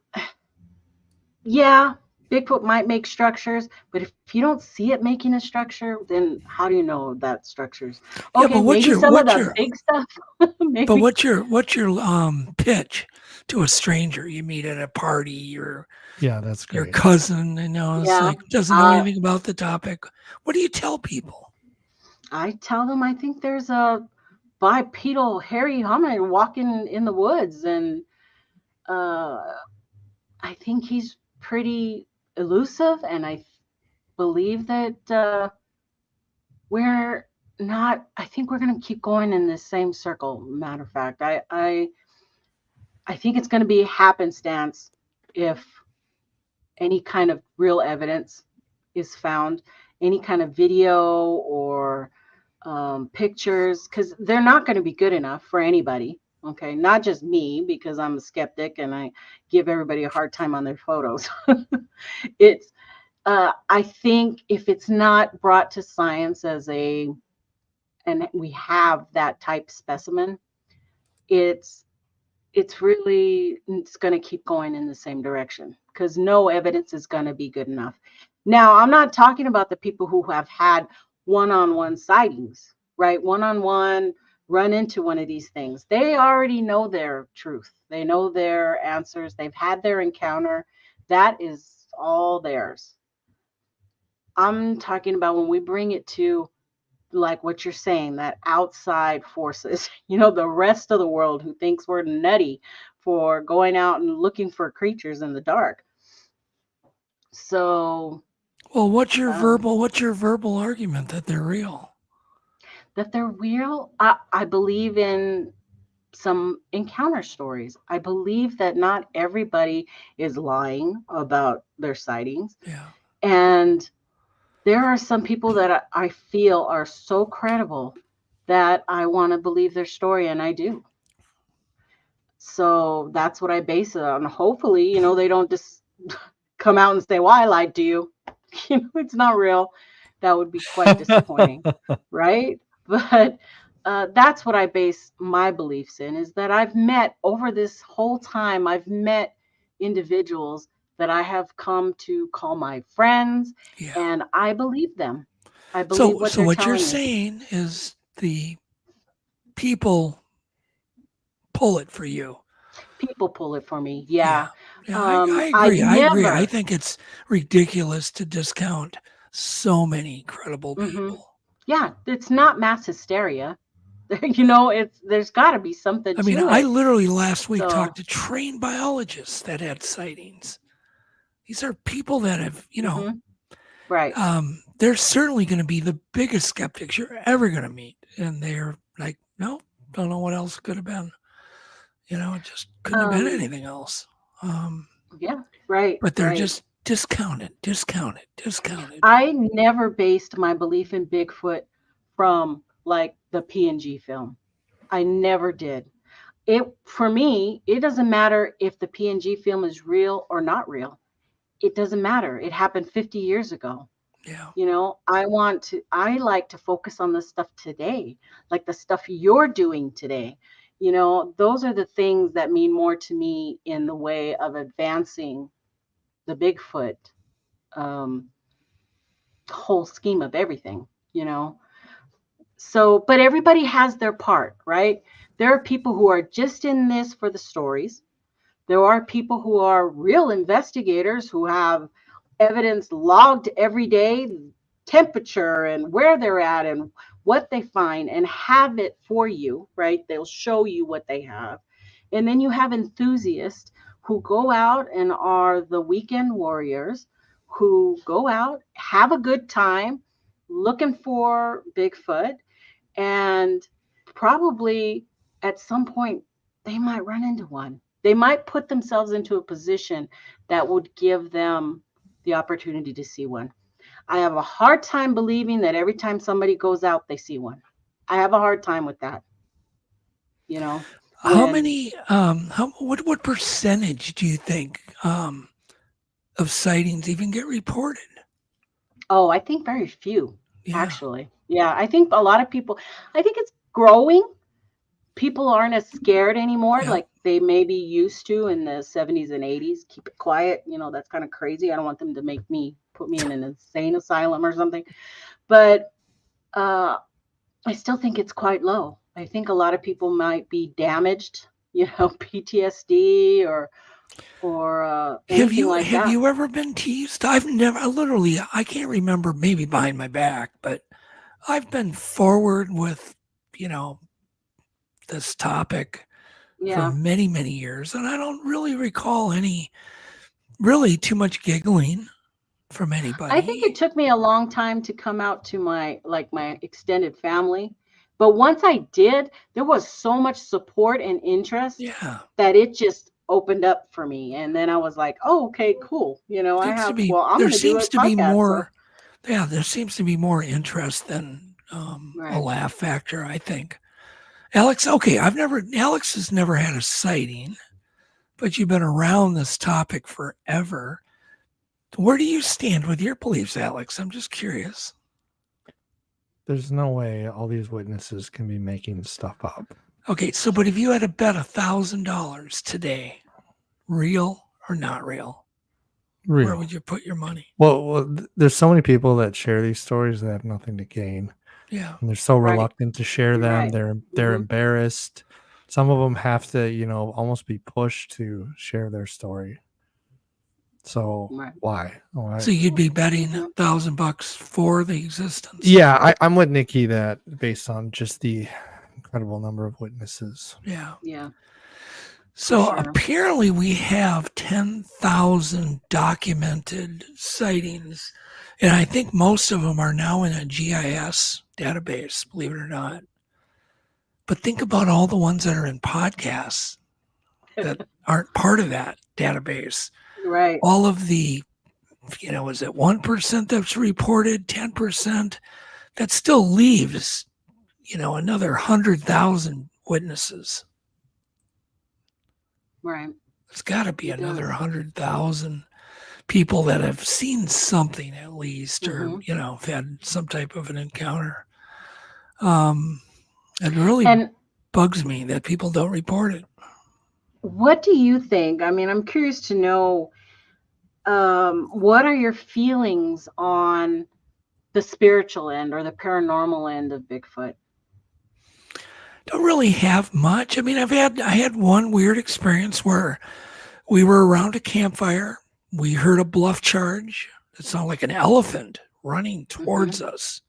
yeah, Bigfoot might make structures, but if you don't see it making a structure, then how do you know that structure's okay? Yeah, but what's maybe your some of the big stuff. Maybe. But what's your pitch to a stranger you meet at a party, or that's great. your cousin, it's like doesn't know anything about the topic? What do you tell people? I tell them I think there's a bipedal hairy hominid walking in the woods, and I think he's pretty elusive, and I believe that we're not. I think we're going to keep going in this same circle. Matter of fact, I think it's going to be happenstance if any kind of real evidence is found, any kind of video or pictures, because they're not going to be good enough for anybody. Okay, not just me, because I'm a skeptic and I give everybody a hard time on their photos. I think if it's not brought to science and we have that type specimen, it's going to keep going in the same direction, because no evidence is going to be good enough. Now, I'm not talking about the people who have had one-on-one sightings, right? One-on-one, run into one of these things. They already know their truth. They know their answers. They've had their encounter. That is all theirs. I'm talking about when we bring it to, like what you're saying, that outside forces, the rest of the world who thinks we're nutty for going out and looking for creatures in the dark. So, well, what's your verbal argument that they're real? That they're real? I believe in some encounter stories. I believe that not everybody is lying about their sightings. Yeah. And there are some people that I feel are so credible that I want to believe their story, and I do. So that's what I base it on. Hopefully, they don't just come out and say, well, I lied to you. It's not real. That would be quite disappointing, right? But that's what I base my beliefs in, is that I've met over this whole time, I've met individuals that I have come to call my friends, and I believe them. I believe what you're saying is the people pull it for you. People pull it for me. Yeah. I agree. I agree. I think it's ridiculous to discount so many credible people. Yeah, it's not mass hysteria. There's got to be something. I mean, I literally last week talked to trained biologists that had sightings. These are people that have, right. They're certainly going to be the biggest skeptics you're ever going to meet, and they're like, no, Don't know what else it could have been. You know, it just couldn't have been anything else. Yeah, right. But they're right. just discounted. I never based my belief in Bigfoot from like the PNG film. I never did. For me, it doesn't matter if the PNG film is real or not real. It doesn't matter. It happened 50 years ago. Yeah. You know, I like to focus on the stuff today, like the stuff you're doing today. You know, those are the things that mean more to me in the way of advancing the Bigfoot whole scheme of everything, you know. So, but everybody has their part, right? There are people who are just in this for the stories. There are people who are real investigators who have evidence logged every day, temperature and where they're at and what they find, and have it for you, right? They'll show you what they have. And then you have enthusiasts who go out and are the weekend warriors who go out, have a good time looking for Bigfoot, and probably at some point they might run into one. They might put themselves into a position that would give them the opportunity to see one. I have a hard time believing that every time somebody goes out, they see one. I have a hard time with that. You know, how many, what percentage do you think of sightings even get reported? Oh, I think very few, actually. Yeah, I think a lot of people, I think it's growing. People aren't as scared anymore like they maybe used to in the 70s and 80s. Keep it quiet. You know, that's kind of crazy. I don't want them to put me in an insane asylum or something. But I still think it's quite low. I think a lot of people might be damaged, you know, PTSD or have you that. ever been teased? I can't remember, maybe behind my back, but I've been forward with, you know, this topic for many, many years, and I don't really recall any really too much giggling from anybody. I think it took me a long time to come out to my extended family, but once I did, there was so much support and interest that it just opened up for me, and then I was like, oh, okay, cool. You know, there seems to be more interest than a laugh factor, I think. Alex, Alex has never had a sighting, but you've been around this topic forever. Where do you stand with your beliefs, Alex? I'm just curious. There's no way all these witnesses can be making stuff up. Okay, so but if you had to bet $1,000 today, real or not real, where would you put your money? Well, there's so many people that share these stories that have nothing to gain. Yeah. And they're so reluctant to share them. They're embarrassed. Some of them have to, you know, almost be pushed to share their story. So why? So you'd be betting $1,000 for the existence? Yeah, I'm with Nikki that based on just the incredible number of witnesses. Yeah. Yeah. So apparently we have 10,000 documented sightings, and I think most of them are now in a GIS database, believe it or not. But think about all the ones that are in podcasts that aren't part of that database. Right. All of the, you know, is it 1% that's reported, 10%? That still leaves, you know, another 100,000 witnesses. Right. There's got to be another 100,000 people that have seen something at least, or, you know, have had some type of an encounter. It really bugs me that people don't report it. What do you think? I mean, I'm curious to know, what are your feelings on the spiritual end or the paranormal end of Bigfoot? Don't really have much. I mean, I had one weird experience where we were around a campfire. We heard a bluff charge. It sounded like an elephant running towards us.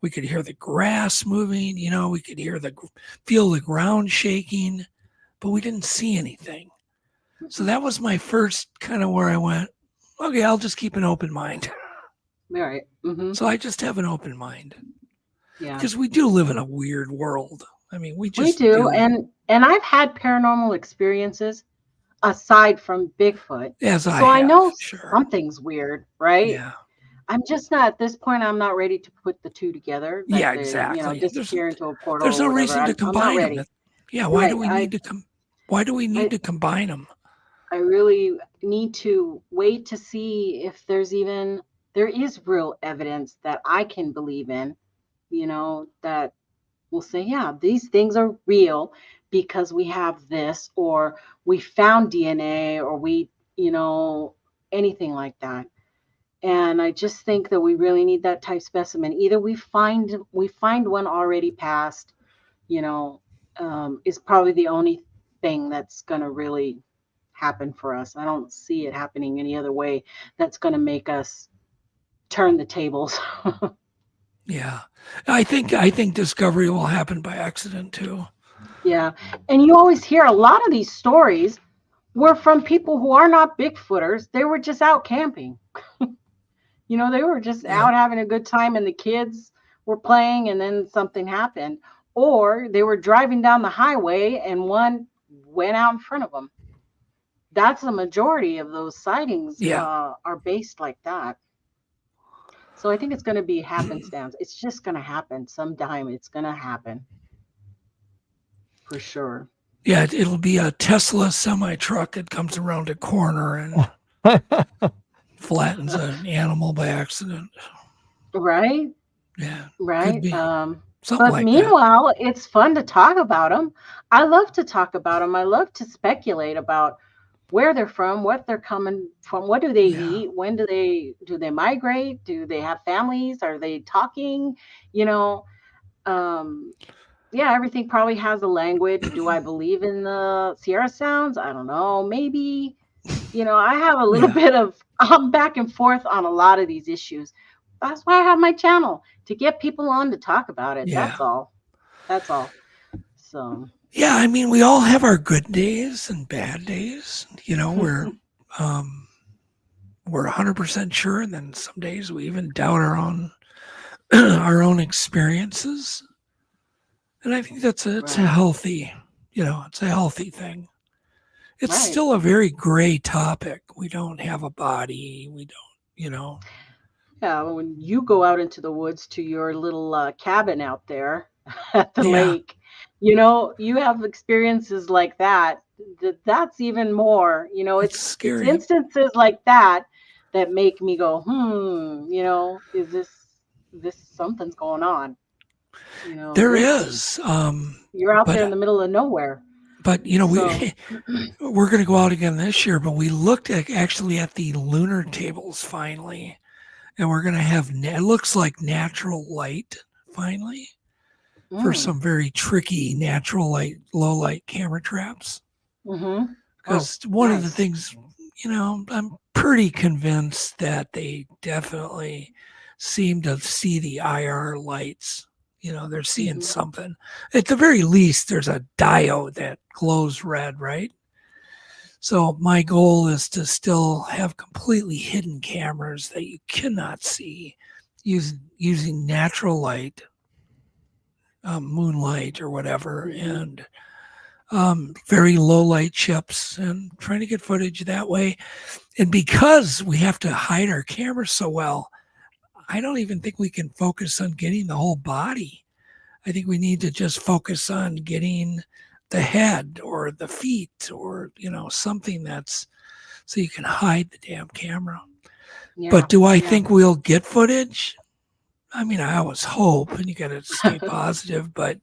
We could hear the grass moving, you know, we could feel the ground shaking, but we didn't see anything. So that was my first kind of where I went, okay, I'll just keep an open mind. All right. So I just have an open mind. Yeah. Because we do live in a weird world. I mean, we do. And I've had paranormal experiences aside from Bigfoot. Yes, I know something's weird, right? Yeah. I'm just not at this point. I'm not ready to put the two together. That Yeah, they, exactly. Disappear into a portal. There's no or reason to combine them. Yeah, why do we need to Why do we need to combine them? I really need to wait to see if there is real evidence that I can believe in, that will say, yeah, these things are real because we have this, or we found DNA, or we, anything like that. And I just think that we really need that type specimen. Either we find one already passed, is probably the only thing that's going to really happen for us. I don't see it happening any other way that's going to make us turn the tables. Yeah. I think discovery will happen by accident too. Yeah. And you always hear a lot of these stories were from people who are not Bigfooters. They were just out camping. They were just out having a good time, and the kids were playing, and then something happened. Or they were driving down the highway and one went out in front of them. That's the majority of those sightings are based like that. So I think it's going to be happenstance. It's just going to happen sometime. It's going to happen for sure. Yeah, it'll be a Tesla semi-truck that comes around a corner and flattens an animal by accident. Right? Yeah. Right. But like meanwhile, it's fun to talk about them. I love to talk about them. I love to speculate about where they're from, what they're coming from, what do they eat, when do they migrate, do they have families, are they talking, everything probably has a language. Do I believe in the Sierra Sounds? I don't know, maybe. I have a little bit of back and forth on a lot of these issues. That's why I have my channel, to get people on to talk about it. That's all. So yeah, I mean, we all have our good days and bad days. We're 100% sure, and then some days we even doubt our own experiences. And I think it's a healthy, it's a healthy thing. It's still a very gray topic. We don't have a body. We don't, Yeah, when you go out into the woods to your little cabin out there at the lake, you have experiences like that. That's even more, it's scary. It's instances like that make me go, is this something's going on? There is. You're out there in the middle of nowhere. But we're going to go out again this year. But we looked at the lunar tables finally, and we're going to have it looks like natural light finally for some very tricky natural light, low light camera traps. Because one of the things, I'm pretty convinced that they definitely seem to see the IR lights. They're seeing something. At the very least, there's a diode that glows red, right? So my goal is to still have completely hidden cameras that you cannot see using natural light, moonlight or whatever, and very low light chips, and trying to get footage that way. And because we have to hide our cameras so well, I don't even think we can focus on getting the whole body. I think we need to just focus on getting the head or the feet or, something that's so you can hide the damn camera. Yeah, but do I think we'll get footage? I mean, I always hope, and you got to stay positive, but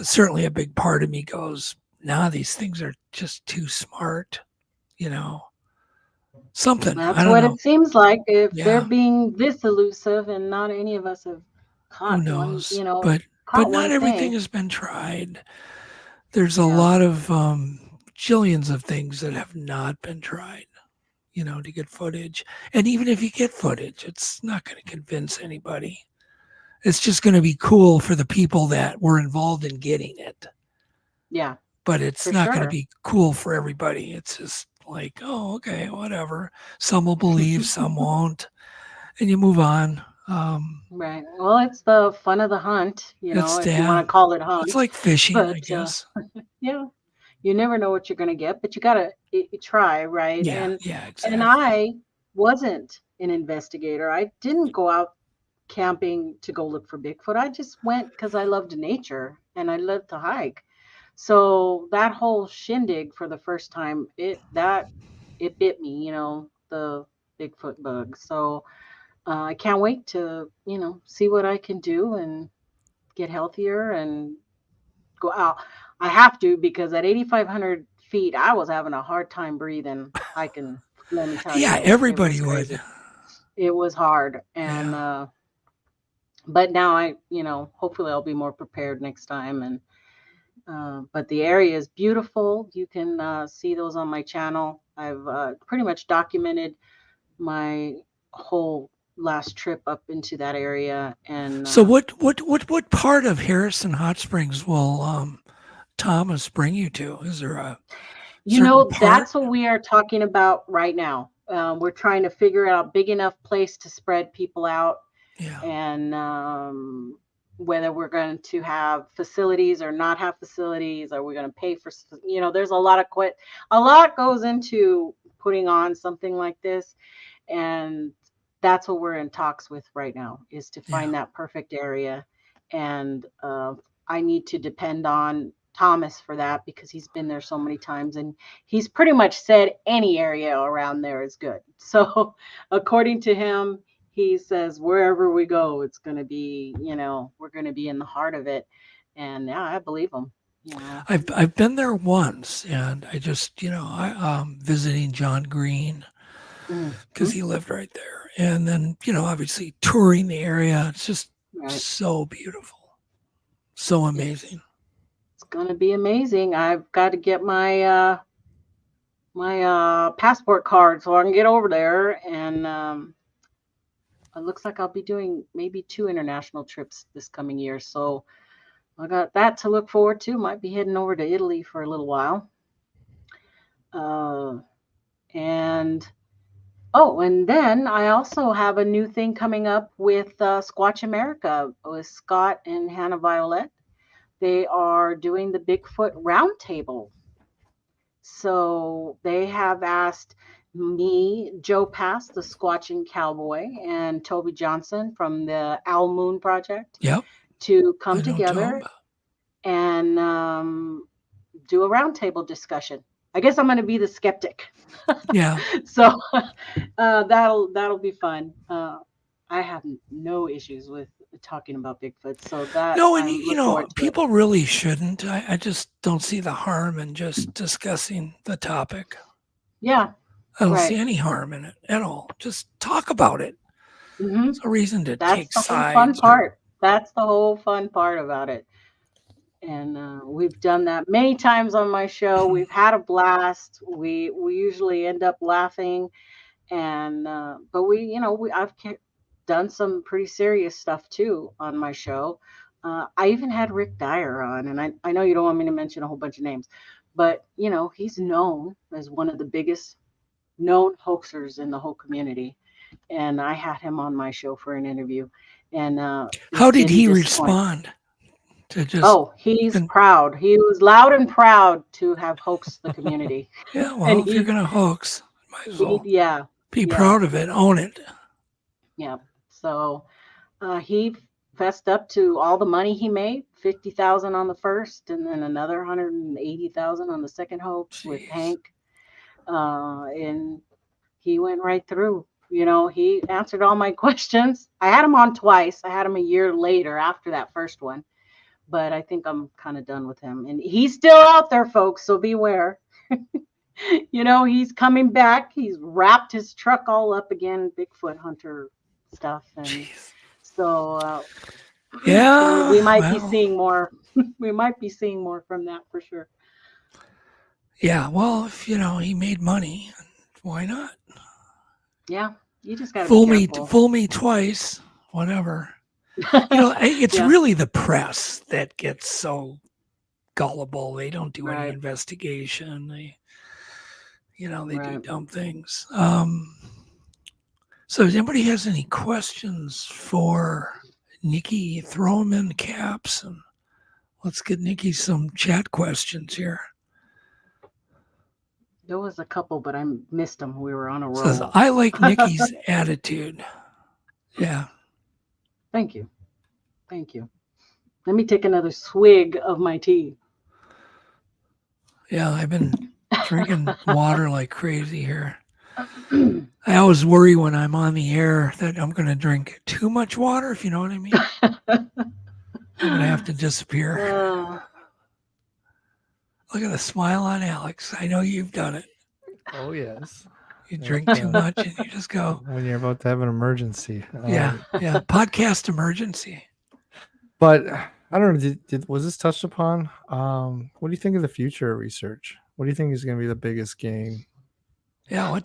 certainly a big part of me goes, nah, these things are just too smart, something. That's what it seems like, if they're being this elusive and not any of us have caught. Who knows? But not everything has been tried. There's a lot of jillions of things that have not been tried, to get footage. And even if you get footage, it's not going to convince anybody. It's just going to be cool for the people that were involved in getting it. Yeah. But it's not going to be cool for everybody. It's just like, oh, okay, whatever. Some will believe, some won't. And you move on. Right. Well, it's the fun of the hunt, you know, if you want to call it hunt. It's like fishing, I guess. Yeah, you never know what you're going to get, but you got to try, right? Yeah, and exactly. And I wasn't an investigator. I didn't go out camping to go look for Bigfoot. I just went because I loved nature and I loved to hike. So that whole shindig for the first time, it bit me, you know, the Bigfoot bug. So I can't wait to, you know, see what I can do and get healthier and go out. I have to, because at 8,500 feet, I was having a hard time breathing. I can, let me tell you. Yeah, everybody would. It was hard. And, but now I, you know, hopefully I'll be more prepared next time. And, but the area is beautiful. You can see those on my channel. I've pretty much documented my whole last trip up into that area. And so what part of Harrison Hot Springs will Thomas bring you to? Is there a that's what we are talking about right now. We're trying to figure out a big enough place to spread people out. Yeah. And whether we're going to have facilities or not have facilities, are we going to pay for, you know, there's a lot goes into putting on something like this. And that's what we're in talks with right now, is to find that perfect area. And I need to depend on Thomas for that, because he's been there so many times and he's pretty much said any area around there is good. So according to him, he says wherever we go, it's going to be, you know, we're going to be in the heart of it. And yeah, I believe him. You know? I've been there once, and I just, you know, I visiting John Green, because he lived right there. And then, you know, obviously touring the area. It's just so beautiful. So amazing. It's going to be amazing. I've got to get my my passport card so I can get over there. And it looks like I'll be doing maybe 2 international trips this coming year. So I got that to look forward to. Might be heading over to Italy for a little while. And then I also have a new thing coming up with Squatch America with Scott and Hannah Violet. They are doing the Bigfoot Roundtable. So they have asked me, Joe Pass, the Squatching Cowboy, and Toby Johnson from the Owl Moon Project to come together and do a roundtable discussion. I guess I'm going to be the skeptic. Yeah. So that'll be fun. I have no issues with talking about Bigfoot. So that and you know, people really shouldn't. I just don't see the harm in just discussing the topic. Yeah. I don't see any harm in it at all. Just talk about it. There's no reason to take sides. That's the whole fun part. That's the whole fun part about it. And we've done that many times on my show. We've had a blast. We usually end up laughing, and but I've done some pretty serious stuff too on my show. I even had Rick Dyer on, and I know you don't want me to mention a whole bunch of names, but you know, he's known as one of the biggest known hoaxers in the whole community, and I had him on my show for an interview. And how did he respond? He's proud. He was loud and proud to have hoaxed the community. Yeah, well, if you're gonna hoax, might as well be proud of it, own it. Yeah. So he fessed up to all the money he made, $50,000 on the first, and then another $180,000 on the second hoax with Hank. And he went right through. You know, he answered all my questions. I had him on twice. I had him a year later after that first one. But I think I'm kind of done with him. And he's still out there, folks, so beware. You know, he's coming back. He's wrapped his truck all up again, Bigfoot hunter stuff. And so, we might be seeing more. We might be seeing more from that for sure. Yeah, well, if, you know, he made money, why not? Yeah, you just got to fool me twice, whatever. You know, it's really the press that gets so gullible. They don't do any investigation. They do dumb things. So if anybody has any questions for Nikki, throw them in caps and let's get Nikki some chat questions here. There was a couple, but I missed them. We were on a roll. Says, I like Nikki's attitude. Yeah. Thank you. Thank you. Let me take another swig of my tea. Yeah, I've been drinking water like crazy here. I always worry when I'm on the air that I'm going to drink too much water, if you know what I mean. I'm going to have to disappear. Look at the smile on Alex. I know you've done it. Oh, yes. You drink too much and you just go. When you're about to have an emergency. Yeah. Podcast emergency. But I don't know. Was this touched upon? What do you think of the future of research? What do you think is going to be the biggest gain? Yeah. We've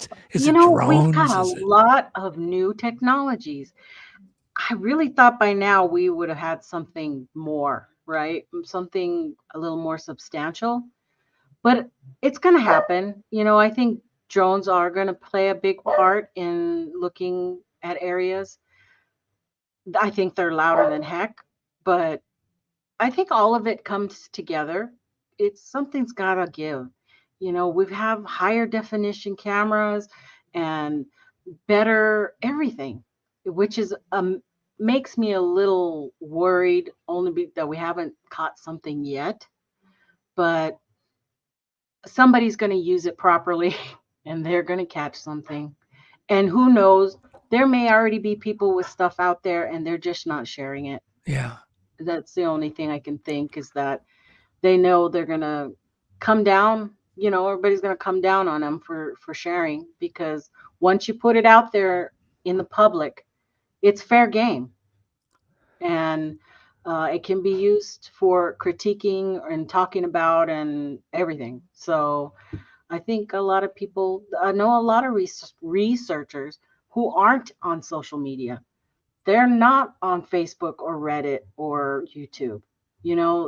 got a lot of new technologies. I really thought by now we would have had something more, right? Something a little more substantial. But it's going to happen. I think drones are going to play a big part in looking at areas. I think they're louder than heck, but I think all of it comes together. Something's got to give. We have higher definition cameras and better everything, which is makes me a little worried only that we haven't caught something yet. But somebody's going to use it properly and they're going to catch something. And who knows, there may already be people with stuff out there and they're just not sharing it. Yeah. That's the only thing I can think is that they know they're going to come down, everybody's going to come down on them for sharing, because once you put it out there in the public, it's fair game. And it can be used for critiquing and talking about and everything. So I think a lot of people, I know a lot of researchers who aren't on social media. They're not on Facebook or Reddit or YouTube.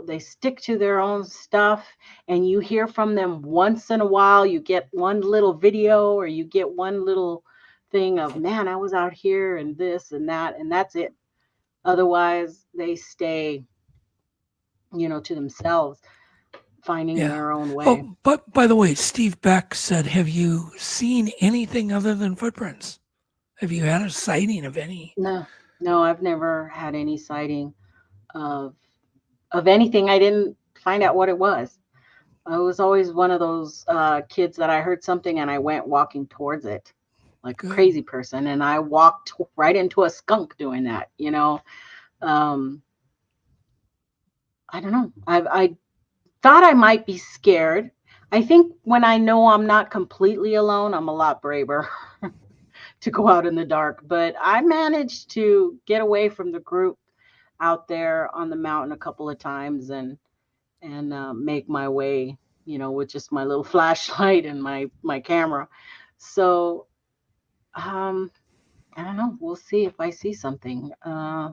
They stick to their own stuff, and you hear from them once in a while. You get one little video or you get one little thing of, man, I was out here and this and that, and that's it. Otherwise, they stay, to themselves, finding their own way. Oh, but by the way, Steve Beck said, have you seen anything other than footprints? Have you had a sighting of any? No, I've never had any sighting of anything. I didn't find out what it was. I was always one of those kids that I heard something and I went walking towards it like a crazy person. And I walked right into a skunk doing that, I don't know. I thought I might be scared. I think when I know I'm not completely alone, I'm a lot braver to go out in the dark. But I managed to get away from the group out there on the mountain a couple of times and make my way, with just my little flashlight and my camera. So I don't know. We'll see if I see something. I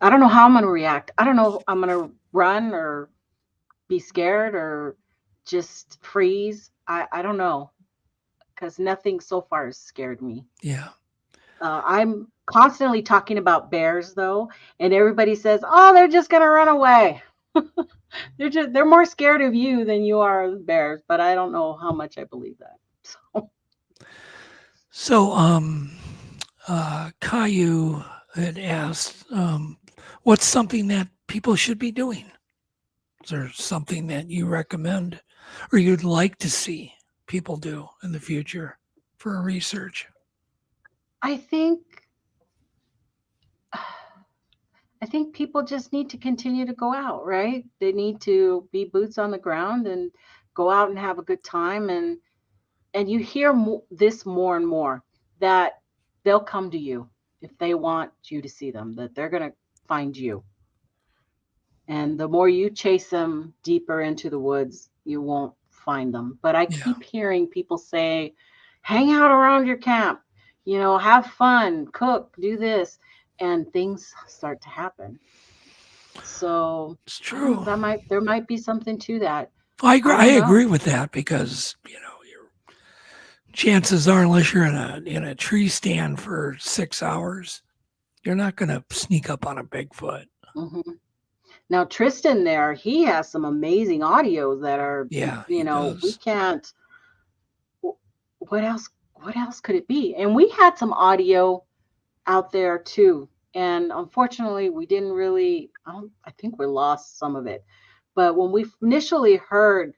don't know how I'm going to react. I don't know if I'm going to run or be scared or just freeze. I don't know, because nothing so far has scared me. Yeah. I'm constantly talking about bears though, and everybody says, "Oh, they're just going to run away." They're more scared of you than you are of bears, but I don't know how much I believe that. So Caillou had asked, what's something that people should be doing? Is there something that you recommend or you'd like to see people do in the future for research? I think people just need to continue to go out, right? They need to be boots on the ground and go out and have a good time. And you hear this more and more, that they'll come to you if they want you to see them, that they're going to find you. And the more you chase them deeper into the woods, you won't find them. But I keep hearing people say, hang out around your camp, have fun, cook, do this, and things start to happen. So it's true. There might be something to that. I agree with that, because chances are, unless you're in a tree stand for 6 hours, you're not going to sneak up on a Bigfoot. Mm-hmm. Now Tristan there, he has some amazing audios that are, we can't. What else could it be? And we had some audio out there too. And unfortunately, we didn't really, I think we lost some of it. But when we initially heard,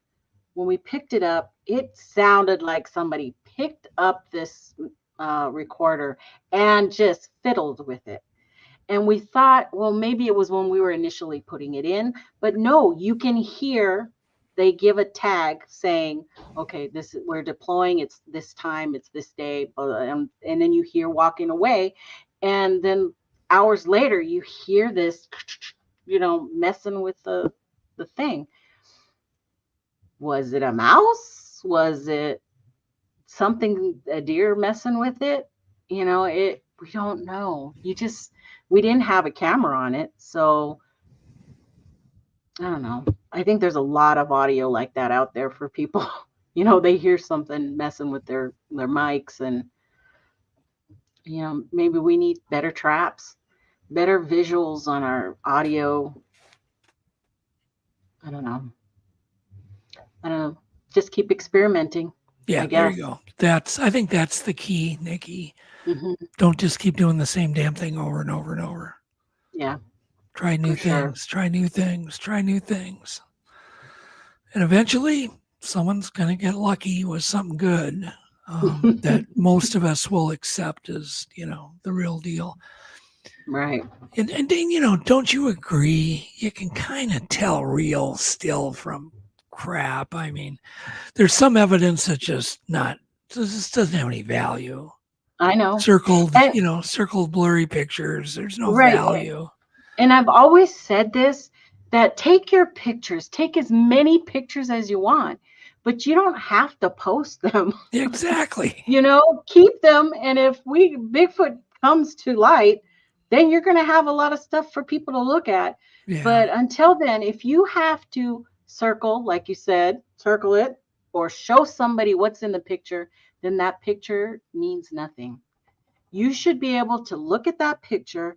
when we picked it up, it sounded like somebody picked up this recorder and just fiddled with it. And we thought, well, maybe it was when we were initially putting it in, but no, you can hear they give a tag saying, okay, we're deploying, it's this time, it's this day, and then you hear walking away. And then hours later, you hear this, messing with the thing. Was it a mouse? Was it something, a deer messing with it? We don't know. We didn't have a camera on it. So I don't know. I think there's a lot of audio like that out there for people. They hear something messing with their mics, and, maybe we need better traps, better visuals on our audio. I don't know. Just keep experimenting. Yeah, there you go. I think that's the key, Nikki. Mm-hmm. Don't just keep doing the same damn thing over and over and over. Yeah. Try new things, try new things. And eventually someone's going to get lucky with something good that most of us will accept as, the real deal. Right. And then, don't you agree? You can kind of tell real still from crap. I mean, there's some evidence that just doesn't have any value. I know. Circled blurry pictures. There's no value. And I've always said this, that take your pictures, take as many pictures as you want, but you don't have to post them. Exactly. Keep them. And if Bigfoot comes to light, then you're going to have a lot of stuff for people to look at. Yeah. But until then, if you have to circle, like you said, circle it or show somebody what's in the picture, then that picture means nothing. You should be able to look at that picture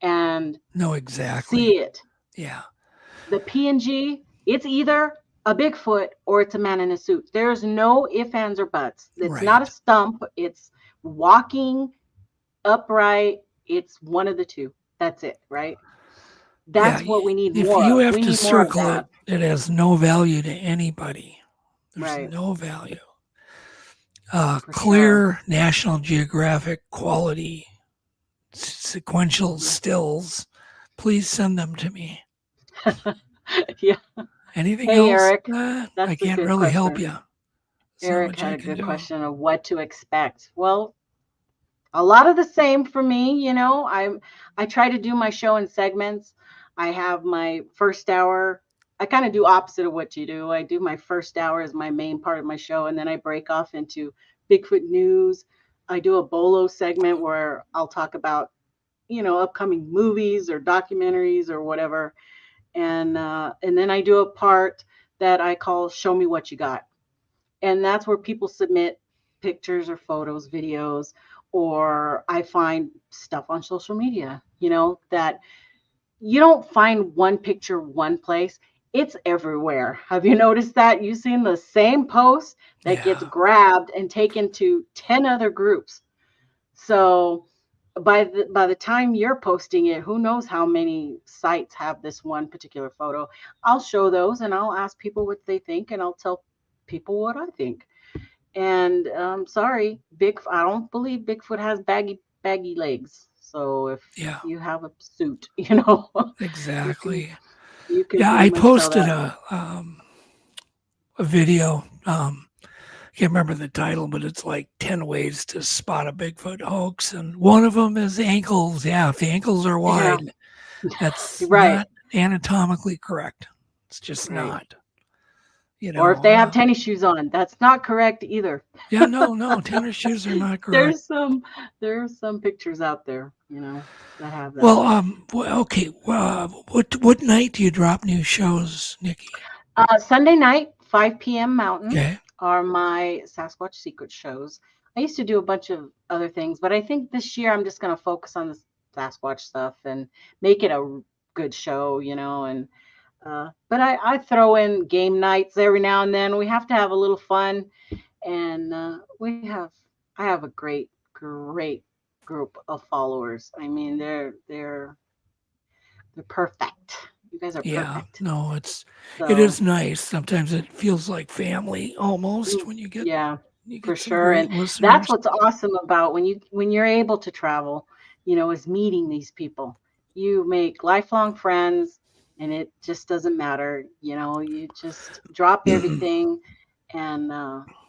and know exactly. See it. Yeah. The PNG, it's either a Bigfoot or it's a man in a suit. There's no ifs, ands, or buts. It's not a stump. It's walking upright. It's one of the two. That's it, right? That's what we need more. If you have to circle it, it has no value to anybody. There's no value. Clear National Geographic quality sequential stills, please send them to me. Yeah. Anything else? Eric, I can't really help you. Eric had a good question of what to expect. Well, a lot of the same for me. I try to do my show in segments. I have my first hour. I kind of do opposite of what you do. I do my first hour as my main part of my show, and then I break off into Bigfoot news. I do a Bolo segment where I'll talk about, upcoming movies or documentaries or whatever. And then I do a part that I call Show Me What You Got. And that's where people submit pictures or photos, videos, or I find stuff on social media, that you don't find one picture one place. It's everywhere. Have you noticed that? You've seen the same post that gets grabbed and taken to 10 other groups. So by the time you're posting it, who knows how many sites have this one particular photo. I'll show those and I'll ask people what they think, and I'll tell people what I think. And sorry, I don't believe Bigfoot has baggy legs. So if you have a suit, Exactly. You can I posted a video. I can't remember the title, but it's like 10 ways to spot a Bigfoot hoax. And one of them is ankles. Yeah, if the ankles are wide, that's not anatomically correct. It's just not. Or if they have tennis shoes on, that's not correct either. Yeah, no, tennis shoes are not correct. There's some pictures out there, that have that. Well, okay. What night do you drop new shows, Nikki? Sunday night, 5 p.m. Mountain. Okay. are my Sasquatch Secrets shows. I used to do a bunch of other things, but I think this year I'm just going to focus on the Sasquatch stuff and make it a good show, you know. And but I throw in game nights every now and then. We have to have a little fun, and I have a great group of followers. I mean, they're perfect. You guys are perfect. No, it is nice. Sometimes it feels like family almost when you get for sure. And that's what's awesome about when you're able to travel, you know, is meeting these people. You make lifelong friends, and it just doesn't matter. You know, you just drop everything. And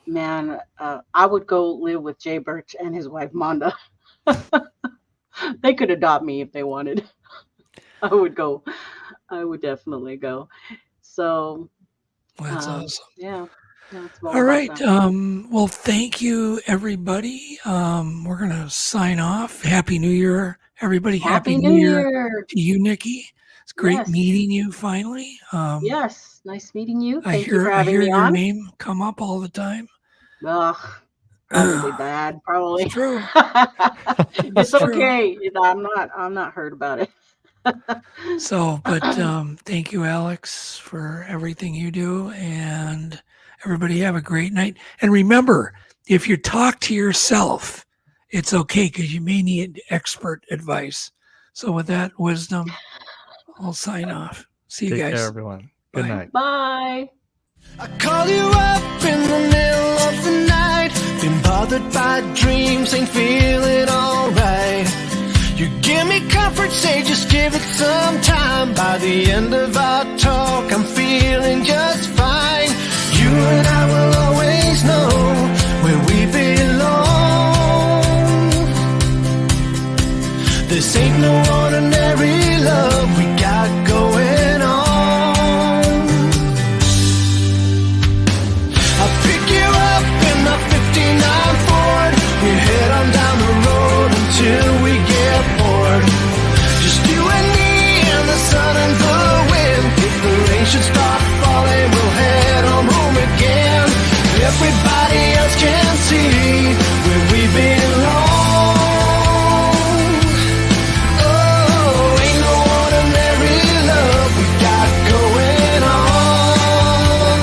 man, I would go live with Jay Birch and his wife Monda. They could adopt me if they wanted. I would go. I would definitely go. So that's awesome. Yeah. All right. Well, thank you, everybody. We're gonna sign off. Happy New Year, everybody. Happy New Year to you, Nikki. It's great meeting you finally. Yes, nice meeting you. I hear your name come up all the time. Ugh, probably bad. Probably. It's true. It's okay. I'm not hurt about it. So, but thank you, Alex, for everything you do, and everybody have a great night. And remember, if you talk to yourself, it's okay, because you may need expert advice. So with that wisdom, I'll sign off. See you guys. Take care, everyone. Good night. Bye. I call you up in the middle of the night, been bothered by dreams, ain't feeling alright. You give me comfort, say just give it some time. By the end of our talk, I'm feeling just fine. You and I will always know where we belong. This ain't no ordinary love we got going on. I'll pick you up in my 59 Ford. We head on down the road until we get bored. Just you and me and the sun and the wind. If the rain should start falling, we'll head on home again. Everybody else can see where we belong. Oh, ain't no ordinary love we got going on.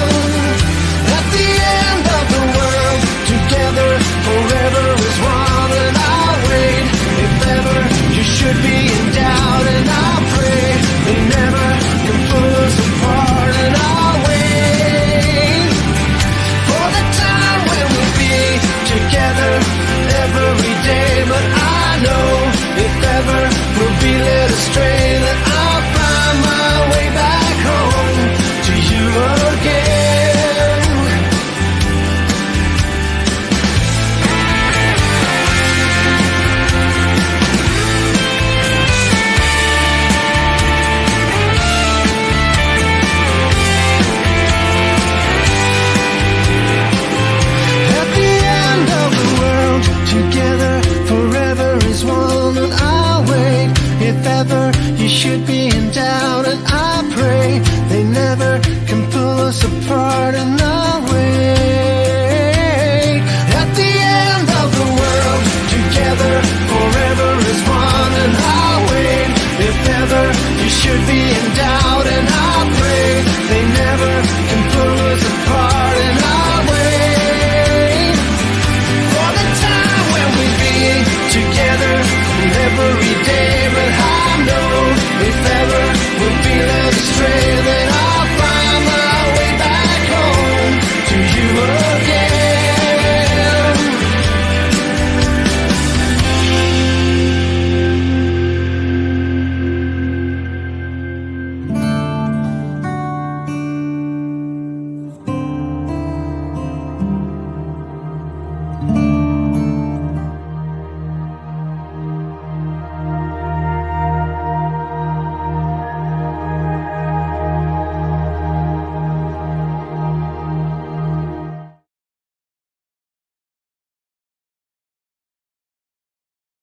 At the end of the world, together forever is one, and I'll wait. If ever you should be in doubt, and I'll pray they never can pull us apart, and I'll wait for the time when we'll be together every day. But I know if ever we'll be led astray, that I'll find my way back home to you again. At the end of the world, together forever is one, and I'll wait. If ever you should be in doubt, and I pray they never can pull us apart, and I'll wait. At the end of the world, together forever is one, and I'll wait. If ever you should be in doubt,